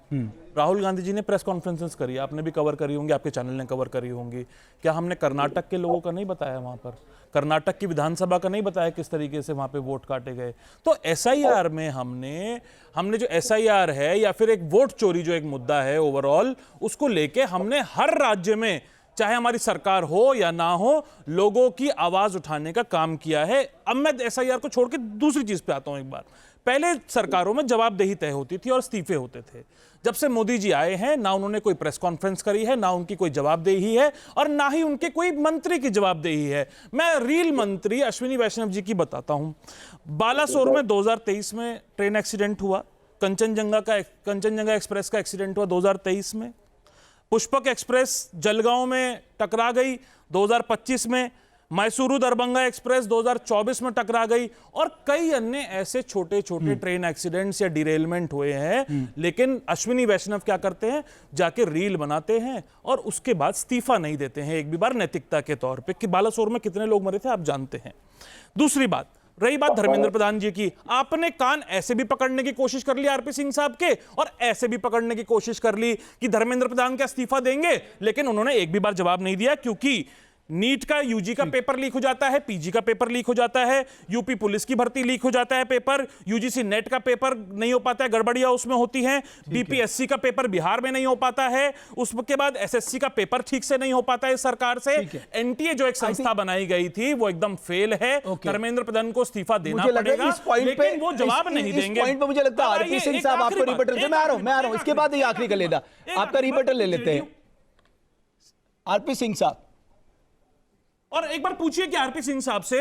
राहुल गांधी जी ने प्रेस कॉन्फ्रेंसेस करी, आपने भी कवर करी होंगी, आपके चैनल ने कवर करी होंगी। क्या हमने कर्नाटक के लोगों का नहीं बताया वहां पर? कर्नाटक की विधानसभा का नहीं बताया किस तरीके से वहां पे वोट काटे गए? तो एसआईआर में हमने जो एसआईआर है या फिर एक वोट चोरी जो एक मुद्दा है ओवरऑल, उसको लेके हमने हर राज्य में, चाहे हमारी सरकार हो या ना हो, लोगों की आवाज उठाने का काम किया है। अब मैं एसआईआर को छोड़ के दूसरी चीज पे आता हूं। एक बार पहले सरकारों में जवाबदेही तय होती थी और इस्तीफे होते थे। जब से मोदी जी आए हैं, ना उन्होंने कोई प्रेस कॉन्फ्रेंस करी है, ना उनकी कोई जवाबदेही है और ना ही उनके कोई मंत्री की जवाबदेही है। मैं रील मंत्री अश्विनी वैष्णव जी की बताता हूं। बालासोर में 2023 में ट्रेन एक्सीडेंट हुआ, कंचनजंगा एक्सप्रेस का एक्सीडेंट हुआ 2023 में। पुष्पक एक्सप्रेस जलगांव में टकरा गई 2025 में। मैसूरू दरभंगा एक्सप्रेस 2024 में टकरा गई और कई अन्य ऐसे छोटे छोटे ट्रेन एक्सीडेंट्स या डिरेलमेंट हुए हैं। लेकिन अश्विनी वैष्णव क्या करते हैं, जाके रील बनाते हैं और उसके बाद इस्तीफा नहीं देते हैं एक भी बार नैतिकता के तौर पे। कि बालासोर में कितने लोग मरे थे आप जानते हैं। दूसरी बात, रही बात धर्मेंद्र प्रधान जी की, आपने कान ऐसे भी पकड़ने की कोशिश कर ली आरपी सिंह साहब के और ऐसे भी पकड़ने की कोशिश कर ली कि धर्मेंद्र प्रधान क्या इस्तीफा देंगे, लेकिन उन्होंने एक भी बार जवाब नहीं दिया। क्योंकि नीट का यूजी का पेपर लीक हो जाता है, पीजी का पेपर लीक हो जाता है, यूपी पुलिस की भर्ती लीक हो जाता है पेपर, यूजीसी नेट का पेपर नहीं हो पाता है, गड़बड़ियां उसमें होती हैं, बीपीएससी का पेपर बिहार में नहीं हो पाता है, उसके बाद एसएससी का पेपर ठीक से नहीं हो पाता है सरकार से। एनटीए जो एक संस्था बनाई गई थी वो एकदम फेल है। धर्मेंद्र प्रधान को इस्तीफा देना पड़ेगा, लेकिन वो जवाब नहीं देंगे। इस पॉइंट पे मुझे लगता है आरपी सिंह साहब आपको रिबटल से मैं आ रहा हूं इसके बाद ही आखिरी कर लेना, आपका रिबटल ले लेते हैं आरपी सिंह साहब। और एक बार पूछिए कि आरपी सिंह साहब से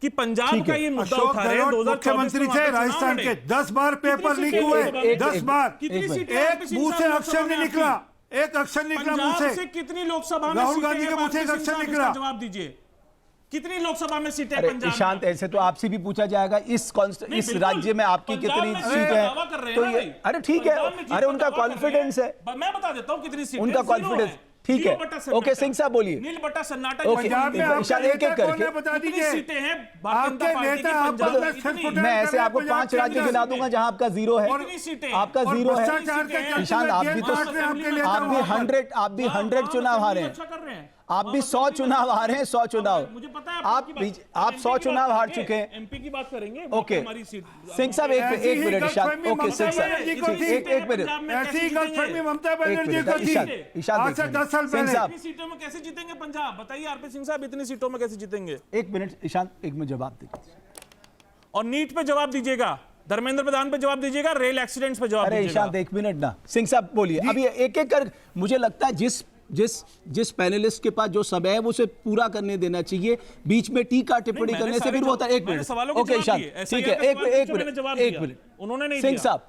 कि पंजाब का ये मुद्दा अशोक उठा रहे हैं, गहलोत मुख्यमंत्री थे राजस्थान के, 10 बार पेपर लीक हुए, 10 बार, एक मुंह से अक्षर नहीं निकला, एक अक्षर निकला मुंह से। कितनी लोकसभा में राहुल गांधी के मुंह से एक अक्षर निकला। जवाब दीजिए, कितनी लोकसभा में सीटें अरे पंजाब ईशांत, ऐसे तो आपसे भी पूछा जाएगा इस राज्य में आपकी कितनी सीटें हैं, तो ये अरे ठीक है, अरे उनका कॉन्फिडेंस है, मैं बता देता हूं कितनी सीटें, उनका कॉन्फिडेंस ठीक है। ओके सिंह साहब बोलिए। नील बट्टा सन्नाटा। ओके ईशान एक एक करके बता दीजिए सीटें हैं आपके नेता। मैं ऐसे आपको 5 राज्य गिना दूंगा जहां आपका जीरो है, आपका जीरो है। ईशान आप भी तो आप भी 100 चुनाव हारे हैं, आप भी 100 चुनाव हारे हैं, 100 चुनाव आप 100 चुनाव हार चुके हैं। एमपी की बात करेंगे। ओके सिंह साहब एक मिनट ईशान। ओके सिंह साहब एक मिनट, ऐसी गलतफहमी ममता बनर्जी को थी आज से 10 साल सिंह पहले। साहब सीटों में कैसे जीतेंगे पंजाब, बताइए आरपी सिंह साहब, इतनी सीटों में कैसे जीतेंगे? एक मिनट ईशान, एक मिनट जवाब दीजिए। और नीट पे जवाब दीजिएगा, धर्मेंद्र प्रधान पे जवाब दीजिएगा, रेल एक्सीडेंट्स पे जवाब अरे ईशान एक मिनट ना, सिंह साहब बोलिए अभी एक एक कर। मुझे लगता है जिस पैनलिस्ट के पास जो समय है वो उसे पूरा करने देना चाहिए, बीच में टीका टिप्पणी करने से फिर वो होता है। एक मिनट ओके ईशान ठीक है, एक मिनट उन्होंने नहीं सिंह साहब।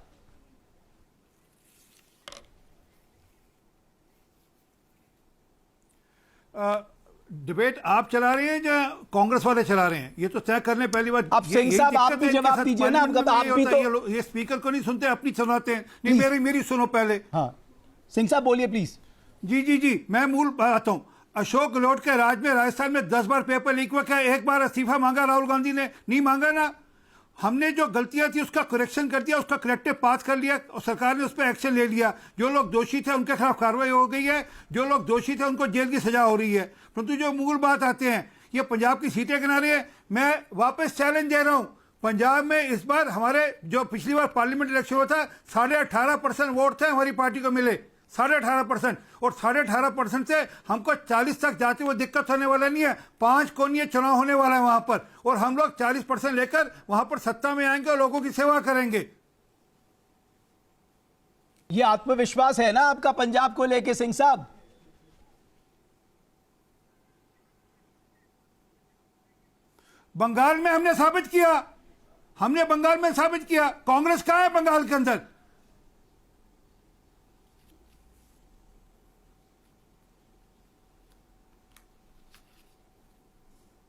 डिबेट आप चला रहे हैं या कांग्रेस वाले चला रहे हैं, ये तो तय करने पहली बात। अब सिंह साहब आप भी जवाब दीजिए ना, आप भी तो ये स्पीकर को नहीं सुनते, अपनी सुनाते हैं। नहीं मेरी सुनो पहले। हाँ सिंह साहब बोलिए प्लीज। जी मैं मूल बात हूं। अशोक गहलोत के राज में राजस्थान में 10 बार पेपर लीक हुआ, क्या एक बार इस्तीफा मांगा राहुल गांधी ने? नहीं मांगा ना। हमने जो गलतियां थी उसका करेक्शन कर दिया, उसका करेक्टिव पास कर लिया और सरकार ने उस पर एक्शन ले लिया। जो लोग दोषी थे उनके खिलाफ कार्रवाई हो गई है, जो लोग दोषी थे उनको जेल की सजा हो रही है। परंतु जो मूल बात आते हैं, ये पंजाब की सीटें गिना रही है। मैं वापस चैलेंज दे रहा हूं, पंजाब में इस बार हमारे जो पिछली बार पार्लियामेंट इलेक्शन हुआ था 18.5% वोट थे हमारी पार्टी को मिले, 18.5%। और 18.5% से हमको 40 तक जाते हुए दिक्कत होने वाला नहीं है। 5 कोणीय चुनाव होने वाला है वहां पर, और हम लोग 40% लेकर वहां पर सत्ता में आएंगे और लोगों की सेवा करेंगे। ये आत्मविश्वास है ना आपका पंजाब को लेके सिंह साहब? बंगाल में हमने साबित किया, कांग्रेस कहां है बंगाल के अंदर?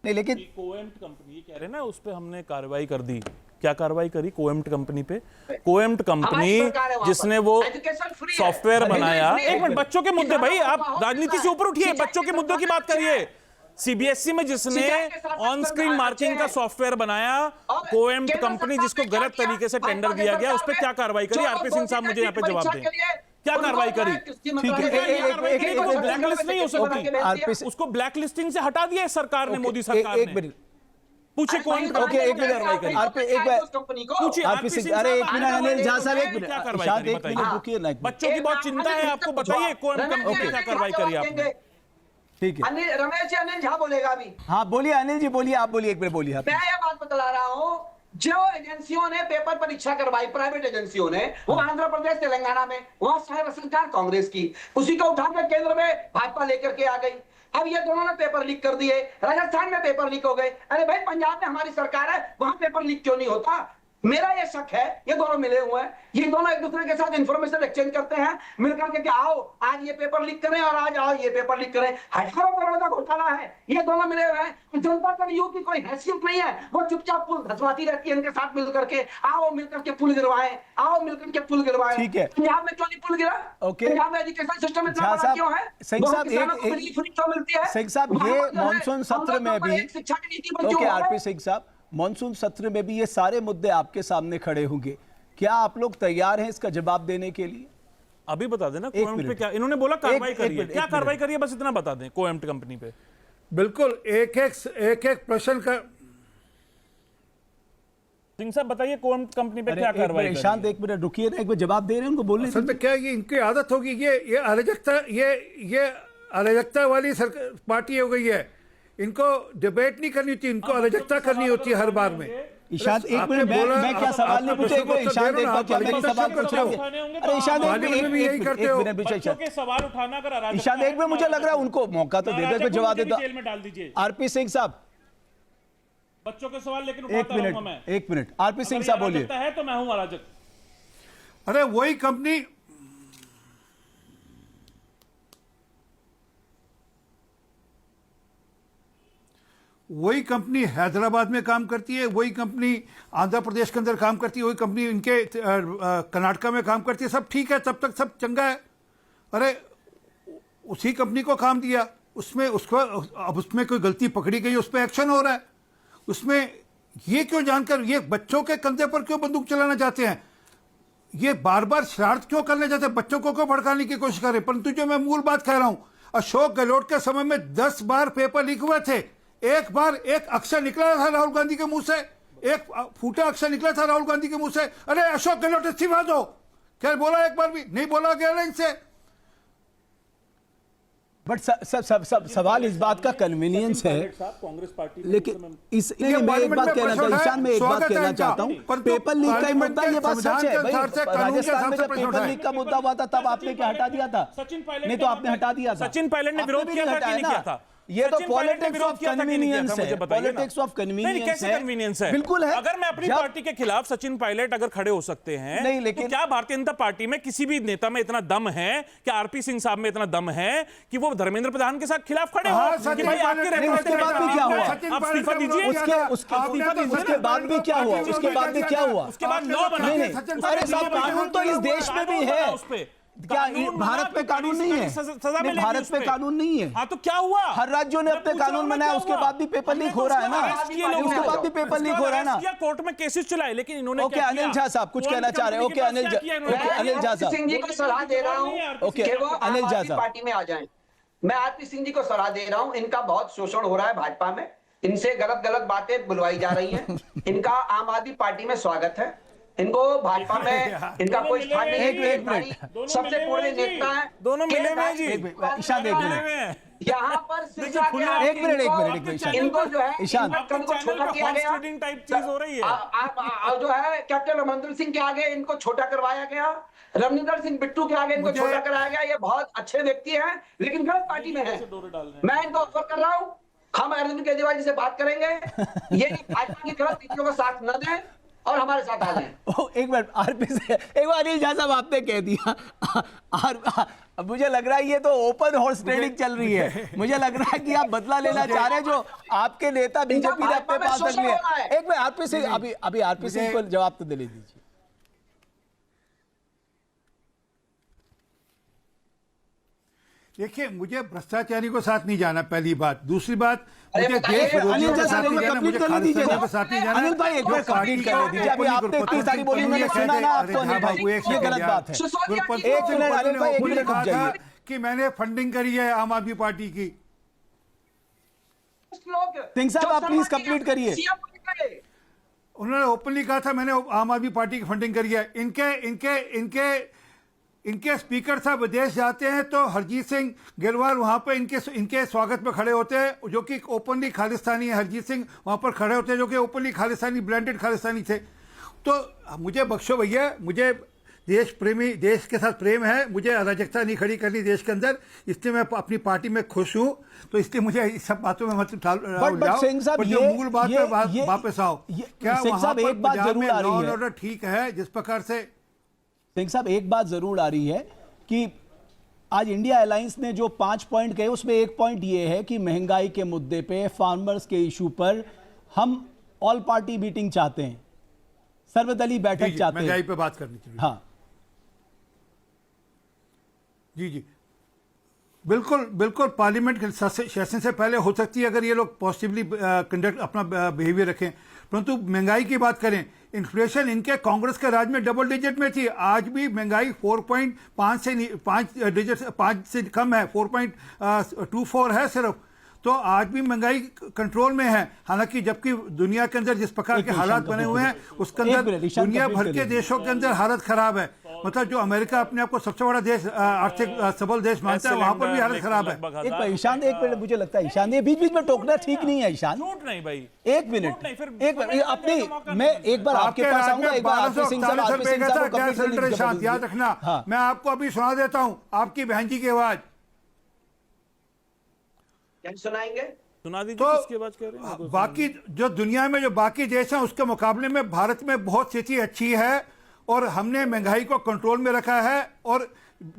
नहीं लेकिन कोएम्प्ट कंपनी कह रहे हैं ना, उस पे हमने कार्रवाई कर दी। क्या कार्रवाई करी? कोएम्प्ट कंपनी पे। कोएम्प्ट कंपनी जिसने वो सॉफ्टवेयर बनाया। एक मिनट, बच्चों के मुद्दे भाई, आप राजनीति से ऊपर उठिए, बच्चों के मुद्दों की बात करिए। सीबीएसई में जिसने ऑन स्क्रीन मार्किंग का सॉफ्टवेयर बनाया, कोएम्प्ट कंपनी जिसको गलत तरीके से टेंडर दिया गया, उस पर क्या कार्रवाई करी? आरपी सिंह साहब मुझे यहाँ पे जवाब दें, क्या कार्रवाई करी? ठीक है, वो ब्लैकलिस्ट नहीं हो सकती, उसको ब्लैकलिस्टिंग से हटा दिया सरकार ने, मोदी सरकार ने। एक मिनट पूछे कौन? ओके एक मिनट आप एक बार पूछिए। अरे एक मिनट अनिल झा साहब, एक मिनट क्या कार्रवाई शायद करी? एक मिनट रुकिए ना। बच्चों की बहुत चिंता है आपको, बताइए कोएम्प्ट कंपनी पे क्या कार्रवाई करी आपने? ठीक है अनिल रमेश जी, अनिल झा बोलेगा अभी। हाँ बोलिए अनिल जी, बोलिए आप बोलिए, एक मिनट बोलिए। मैं ये बात बतला रहा हूँ, जो एजेंसियों ने पेपर परीक्षा करवाई, प्राइवेट एजेंसियों ने, वो आंध्र प्रदेश तेलंगाना में, वहां सरकार कांग्रेस की, उसी को उठाकर केंद्र में भाजपा लेकर के आ गई। अब ये दोनों ने पेपर लीक कर दिए, राजस्थान में पेपर लीक हो गए। अरे भाई पंजाब में हमारी सरकार है, वहां पेपर लीक क्यों नहीं होता? मेरा ये शक है, ये दोनों मिले हुए हैं, ये दोनों एक दूसरे के साथ इंफॉर्मेशन एक्सचेंज करते हैं, मिलकर के आओ आज ये पेपर लीक करें और आज आओ ये पेपर लीक करें। हजारों करोड़ का घोटाला है, ये दोनों मिले हुए हैं। जनता कर्मियों की कोई हैसियत नहीं है, वो चुपचाप पुल धसवाती रहती है इनके साथ मिलकर के। आओ मिलकर के पुल गिरवाएं, आओ मिलकर के पुल गिरवाएं। ठीक है, पंजाब में क्यों नहीं पुल गिरा? ओके, पंजाब में एजुकेशन सिस्टम इतना बड़ा क्यों है? सिंह साहब सिंह साहब ये मॉनसून सत्र में भी, ओके आरपी सिंह साहब, मॉनसून सत्र में भी ये सारे मुद्दे आपके सामने खड़े होंगे, क्या आप लोग तैयार हैं इसका जवाब देने के लिए? अभी बता देना कोएम्प्ट पे क्या इन्होंने बोला कार्रवाई करी है, क्या कार्रवाई करी है, बस इतना बता दें कोएम्प्ट कंपनी पे। बिल्कुल एक एक प्रश्न का सिंह साहब बताइए कौन कंपनी पे अरे क्या एक कार्रवाई मिनट, करी ईशांत है? एक मिनट रुकिए ना, एक मिनट जवाब दे रहे हैं उनको, बोलने असल में क्या है, ये इनकी आदत होगी, ये अराजकता, ये अराजकता वाली पार्टी हो गई है। इनको डिबेट नहीं करनी होती, इनको अराजकता करनी होती है हर बार में। ईशांत एक आपने मिनट, बोला- मैं क्या आप- सवाल आपका नहीं पूछा, एक प्रश्न मिनट उत्तर ईशांत दे एक रहा हूं, बार क्या आप मेरी बच्चों सवाल के पूछ रहे उठाने हैं? अरे ईशांत पार्लियामेंट में भी यही करते हो। एक मिनट विजय बच्चों के सवाल उठाना अगर अराजकता ईशांत एक मिनट, मुझे लग रहा है उनको मौका तो दे दे, कोई जवाब दे देता। जेल में डाल दीजिए आरपी सिंह साहब बच्चों के सवाल, लेकिन एक उठाता रहूंगा मैं। मिनट, एक मिनट, आरपी सिंह अगर साहब ये बोलिए। अराजकता है तो मैं हूं अराजक। अरे वही कंपनी हैदराबाद में काम करती है, वही कंपनी आंध्र प्रदेश के अंदर काम करती है, वही कंपनी इनके कर्नाटका में काम करती है। सब ठीक है, तब तक सब चंगा है। अरे उसी कंपनी को काम दिया, उसमें उसको अब उसमें कोई गलती पकड़ी गई, उस पर एक्शन हो रहा है। उसमें ये क्यों जानकर ये बच्चों के कंधे पर क्यों बंदूक चलाना चाहते हैं? ये बार बार शरारत क्यों करने जाते हैं? बच्चों को क्यों भड़काने की कोशिश करें? परंतु जो मैं मूल बात कह रहा हूं, अशोक गहलोत के समय में 10 बार पेपर लीक हुए थे। एक बार एक अक्षर निकला था राहुल गांधी के मुंह से, एक फूटा अक्षर निकला था राहुल गांधी के मुंह से, अरे अशोक गहलोत इस्तीफा दो। क्या बोला? एक बार भी नहीं बोला गया इनसे। बट सवाल इस बात का कन्वीनियंस है, कांग्रेस पार्टी लेकिन मैं एक बात कहना चाहता हूं, ईशान में एक बात कहना चाहता हूं, पेपर लीक का ही मुद्दा, ये बात सच है भाई। राजस्थान में जब पेपर लीक का मुद्दा हुआ था तब आपने क्या हटा दिया था? सचिन पायलट नहीं तो आपने हटा दिया था। सचिन पायलट ने विरोध किया था कि नहीं किया था? ये तो सचिन पायलट ने पॉलिटिक्स विरोध ऑफ किया था कि नहीं किया था? कन्वीनियंस मुझे है, बताइए ना। पॉलिटिक्स ऑफ कन्वीनियंस नहीं, कैसे कन्वीनियंस है? बिल्कुल है। अगर मैं अपनी पार्टी के खिलाफ सचिन पायलट अगर खड़े हो सकते हैं, नहीं, लेकिन तो क्या भारतीय जनता पार्टी में किसी भी नेता में इतना दम है, क्या आरपी सिंह साहब में इतना दम है कि वो धर्मेंद्र प्रधान के साथ खिलाफ खड़े हो? सचिन भाई आपके पायलट- representative उसके बाद भी क्या हुआ? आप इस्तीफा दीजिए। उसके बाद भी क्या हुआ? उसके बाद भी क्या हुआ? उसके बाद लॉ बना। नहीं, अरे साहब, कानून तो इस देश में भी है। उस पे क्या भारत पे कानून नहीं है? नहीं, भारत पे कानून नहीं है। हाँ, तो क्या हुआ? हर राज्यों ने अपने कानून बनाए, उसके बाद भी पेपर लीक हो रहा है ना, उसके बाद भी पेपर लीक हो रहा है ना। कोर्ट में केसेस चलाए, लेकिन इन्होंने ओके, अनिल झा साहब कुछ कहना चाह रहे हैं। ओके अनिल झा, ओके अनिल झा साहब, सिंह जी को सलाह दे रहा हूँ ओके कि वो अनिल आम झा आदमी साहब, पार्टी में आ जाएं। मैं आरपी सिंह जी को सलाह दे रहा हूँ, इनका बहुत शोषण हो रहा है भाजपा में, इनसे गलत गलत बातें बुलवाई जा रही हैं। इनका आम आदमी पार्टी में स्वागत है, इनको भाजपा में इनका कोई स्थान नहीं है। एक मिनट, सबसे पूर्व नेता है, दोनों मिले हुए हैं जी। ईशांत एक मिनट, यहाँ पर सिरसा के एक मिनट, एक मिनट, ईशांत, इनको जो है ईशांत, इनको छोटा किया गया, टाइप चीज हो रही है। जो है कैप्टन अमरिंदर सिंह के आगे इनको छोटा करवाया गया, रविंदर सिंह बिट्टू के आगे इनको छोटा कराया गया। ये बहुत अच्छे व्यक्ति हैं, लेकिन गलत पार्टी में है। मैं इनको ऑफर कर रहा हूँ, हम अरविंद केजरीवाल जी से बात करेंगे, ये भाजपा की गलत नीतियों का साथ न दें और हमारे साथ आ जाएं। एक मिनट, आरपी से एक बार अनिल झा साहब आपने कह दिया, मुझे लग रहा है ये तो ओपन हॉर्स ट्रेडिंग चल रही है। मुझे लग रहा है कि आप बदला लेना चाह रहे हैं जो आपके नेता बीजेपी ने अपने पास रख लिया। एक मिनट आरपी सिंह, अभी आरपी सिंह को जवाब तो दिले दीजिए। देखिए, मुझे भ्रष्टाचारी को साथ नहीं जाना, पहली बात। दूसरी बात, मुझे अरे देश विरोधियों के साथ नहीं जाना, मुझे कंप्लीट खालिस्तानियों के साथ नहीं जाना। अनिल भाई एक बार कंप्लीट करने दीजिए। अभी आपने इतनी सारी बोली, मैंने सुना ना आपको अनिल भाई, ये गलत बात है। एक मिनट अनिल भाई, एक मिनट रुक जाइए। कि मैंने फंडिंग करी है आम आदमी पार्टी की। सिंह साहब आप प्लीज कंप्लीट करिए। उन्होंने ओपनली कहा था मैंने आम आदमी पार्टी की फंडिंग करी है। इनके स्पीकर साहब विदेश जाते हैं तो हरजीत सिंह गिलवार वहां पे इनके स्वागत में खड़े होते हैं, जो कि ओपनली खालिस्तानी है। हरजीत सिंह वहां पर खड़े होते हैं जो कि ओपनली खालिस्तानी, ब्रांडेड खालिस्तानी थे। तो मुझे बख्शो भैया, मुझे देश प्रेमी, देश के साथ प्रेम है, मुझे अराजकता नहीं खड़ी करनी देश के अंदर, इसलिए मैं अपनी पार्टी में खुश हूं। तो इसलिए मुझे इस सब बातों में मत बट सिंह साहब, जो मूल बात पे वापस आओ। क्या वहां पर पंजाब में लॉ एंड ऑर्डर ठीक है? जिस प्रकार से सिंह साहब एक बात जरूर आ रही है कि आज इंडिया अलायंस ने जो 5 पॉइंट कहे, उसमें एक पॉइंट ये है कि महंगाई के मुद्दे पे, फार्मर्स के इशू पर हम ऑल पार्टी मीटिंग चाहते हैं, सर्वदलीय बैठक चाहते हैं। महंगाई पे बात करनी चाहिए। हाँ जी, बिल्कुल पार्लियामेंट के सेशन से पहले हो सकती है अगर ये लोग पॉजिटिवली कंडक्ट अपना बिहेवियर रखें। परंतु महंगाई की बात करें, इन्फ्लेशन इनके कांग्रेस के राज में डबल डिजिट में थी, आज भी महंगाई 4.5 से 5 से कम है, 4.24 है सिर्फ। तो आज भी महंगाई कंट्रोल में है। हालांकि जबकि दुनिया के अंदर जिस प्रकार के हालात बने हुए हैं उसके अंदर दुनिया भर के देशों के अंदर हालत खराब है। मतलब जो अमेरिका अपने आप को सबसे बड़ा देश, आर्थिक सबल देश मानता है, वहां पर भी हालत खराब है। एक मिनट ईशान, एक मिनट, मुझे लगता है ईशान ये बीच बीच में टोकना ठीक नहीं है। ईशान झूठ नहीं भाई, एक मिनट, एक मिनट अपनी, मैं एक बार आपके पास आऊंगा, एक बार आरपी सिंह साहब, आरपी सिंह साहब को गैस सिलेंडर शांत, याद रखना। हाँ। मैं आपको अभी सुना देता हूं आपकी बहन जी की आवाज। क्या सुनाएंगे? सुना दीजिए, तो किसकी आवाज कह रहे हैं? बाकी जो दुनिया में जो बाकी देश हैं उसके मुकाबले में भारत में बहुत स्थिति अच्छी है और हमने महंगाई को कंट्रोल में रखा है और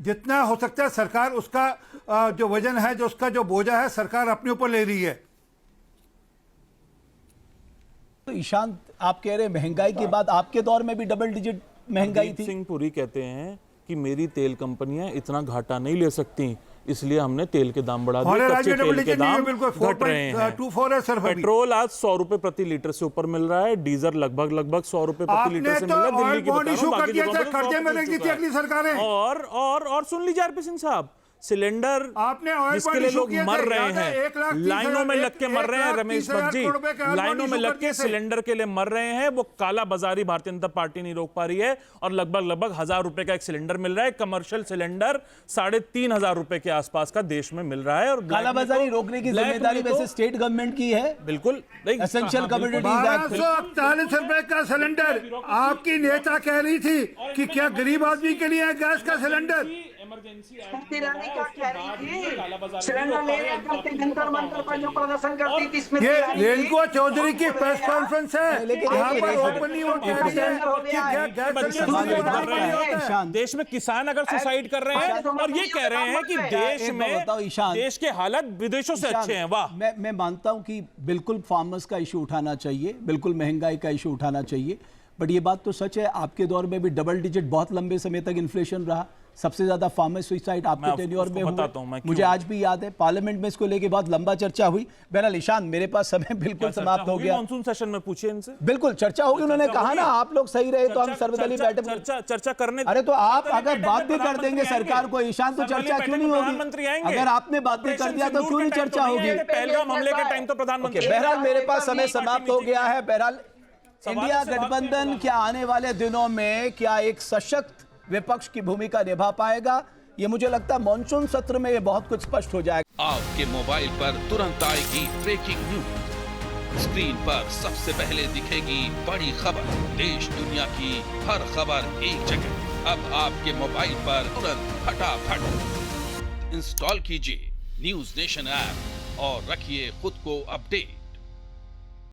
जितना हो सकता है सरकार उसका जो वजन है, जो उसका जो बोझा है, सरकार अपने ऊपर ले रही है। तो ईशान आप कह रहे हैं महंगाई के बाद आपके दौर में भी डबल डिजिट महंगाई हरदीप थी। सिंह पुरी कहते हैं कि मेरी तेल कंपनियां इतना घाटा नहीं ले सकती, इसलिए हमने तेल के दाम बढ़ा दिए, कच्चे तेल के दाम घट रहे हैं। 4.24 है सर। पेट्रोल आज 100 रुपए प्रति लीटर से ऊपर मिल रहा है, डीजल लगभग 100 रुपए प्रति लीटर से मिल रहा है। दिल्ली की बता रहा हूं, बाकी जगहों पे तो 100 कर्जे में रख दी थी अगली सरकारें। और सुन लीजिए आरपी सिंह साहब, सिलेंडर आपने ऑयल जिसके लिए लोग मर रहे हैं, 1,30,000 लाइनों में लग के मर रहे हैं, रमेश भट्ट जी, 1,30,000 करोड़ रुपए लाइनों में लग के सिलेंडर के लिए मर रहे हैं। वो काला बाजारी भारतीय जनता पार्टी नहीं रोक पा रही है और लगभग 1,000 रुपए का एक सिलेंडर मिल रहा है। कमर्शियल सिलेंडर 3,500 रुपए के आसपास का देश में मिल रहा है। और कालाबाजारी रोकने की जिम्मेदारी वैसे स्टेट गवर्नमेंट की है। बिल्कुल, एसेंशियल कमोडिटीज एक्ट 1241 रुपए का सिलेंडर। आपकी नेता कह रही थी कि क्या गरीब आदमी के लिए है गैस का सिलेंडर? स्मृति ईरानी क्या कह रही थी? सिलेंडर ले करके जंतर मंतर पर जो प्रदर्शन करती थी स्मृति ये ईरानी जी। रेणुका चौधरी की प्रेस कॉन्फ्रेंस है, लेकिन यहाँ पर एक ओपनली वो कह रही है कि गैस सिलेंडर देश में किसान अगर सुसाइड कर रहे हैं और ये कह रहे हैं कि देश एक बात में बताओ ईशान, देश के हालात विदेशों से अच्छे हैं। वाह, मैं मानता हूं कि बिल्कुल फार्मर्स का इशू उठाना चाहिए, बिल्कुल महंगाई का इशू उठाना चाहिए, बट ये बात तो सच है आपके दौर में भी डबल डिजिट बहुत लंबे समय तक इन्फ्लेशन रहा। सबसे ज्यादा फार्मर सुसाइड आपके टेन्योर में हुआ। मुझे आज भी याद है पार्लियामेंट में इसको लेके बहुत लंबा चर्चा हुई। बहरहाल ईशान, मेरे पास समय बिल्कुल समाप्त हो गया। मानसून सेशन में पूछिए इनसे। बिल्कुल चर्चा होगी, उन्होंने कहा ना आप लोग सही रहे तो हम सर्वदलीय बैठक चर्चा करने। अरे तो आप अगर बात भी कर देंगे सरकार को ईशान, तो चर्चा क्यों नहीं होगी? अगर आपने बात भी कर दिया तो क्यों नहीं चर्चा होगी? पहलगाम हमले के टाइम तो प्रधानमंत्री। बहरहाल मेरे पास समय समाप्त हो गया है। बहरहाल इंडिया गठबंधन क्या आने वाले दिनों में क्या एक सशक्त विपक्ष की भूमिका निभा पाएगा, ये मुझे लगता है मॉनसून सत्र में ये बहुत कुछ स्पष्ट हो जाएगा। आपके मोबाइल पर तुरंत आएगी ब्रेकिंग न्यूज, स्क्रीन पर सबसे पहले दिखेगी बड़ी खबर, देश दुनिया की हर खबर एक जगह। अब आपके मोबाइल पर तुरंत फटाफट इंस्टॉल कीजिए न्यूज नेशन ऐप और रखिए खुद को अपडेट।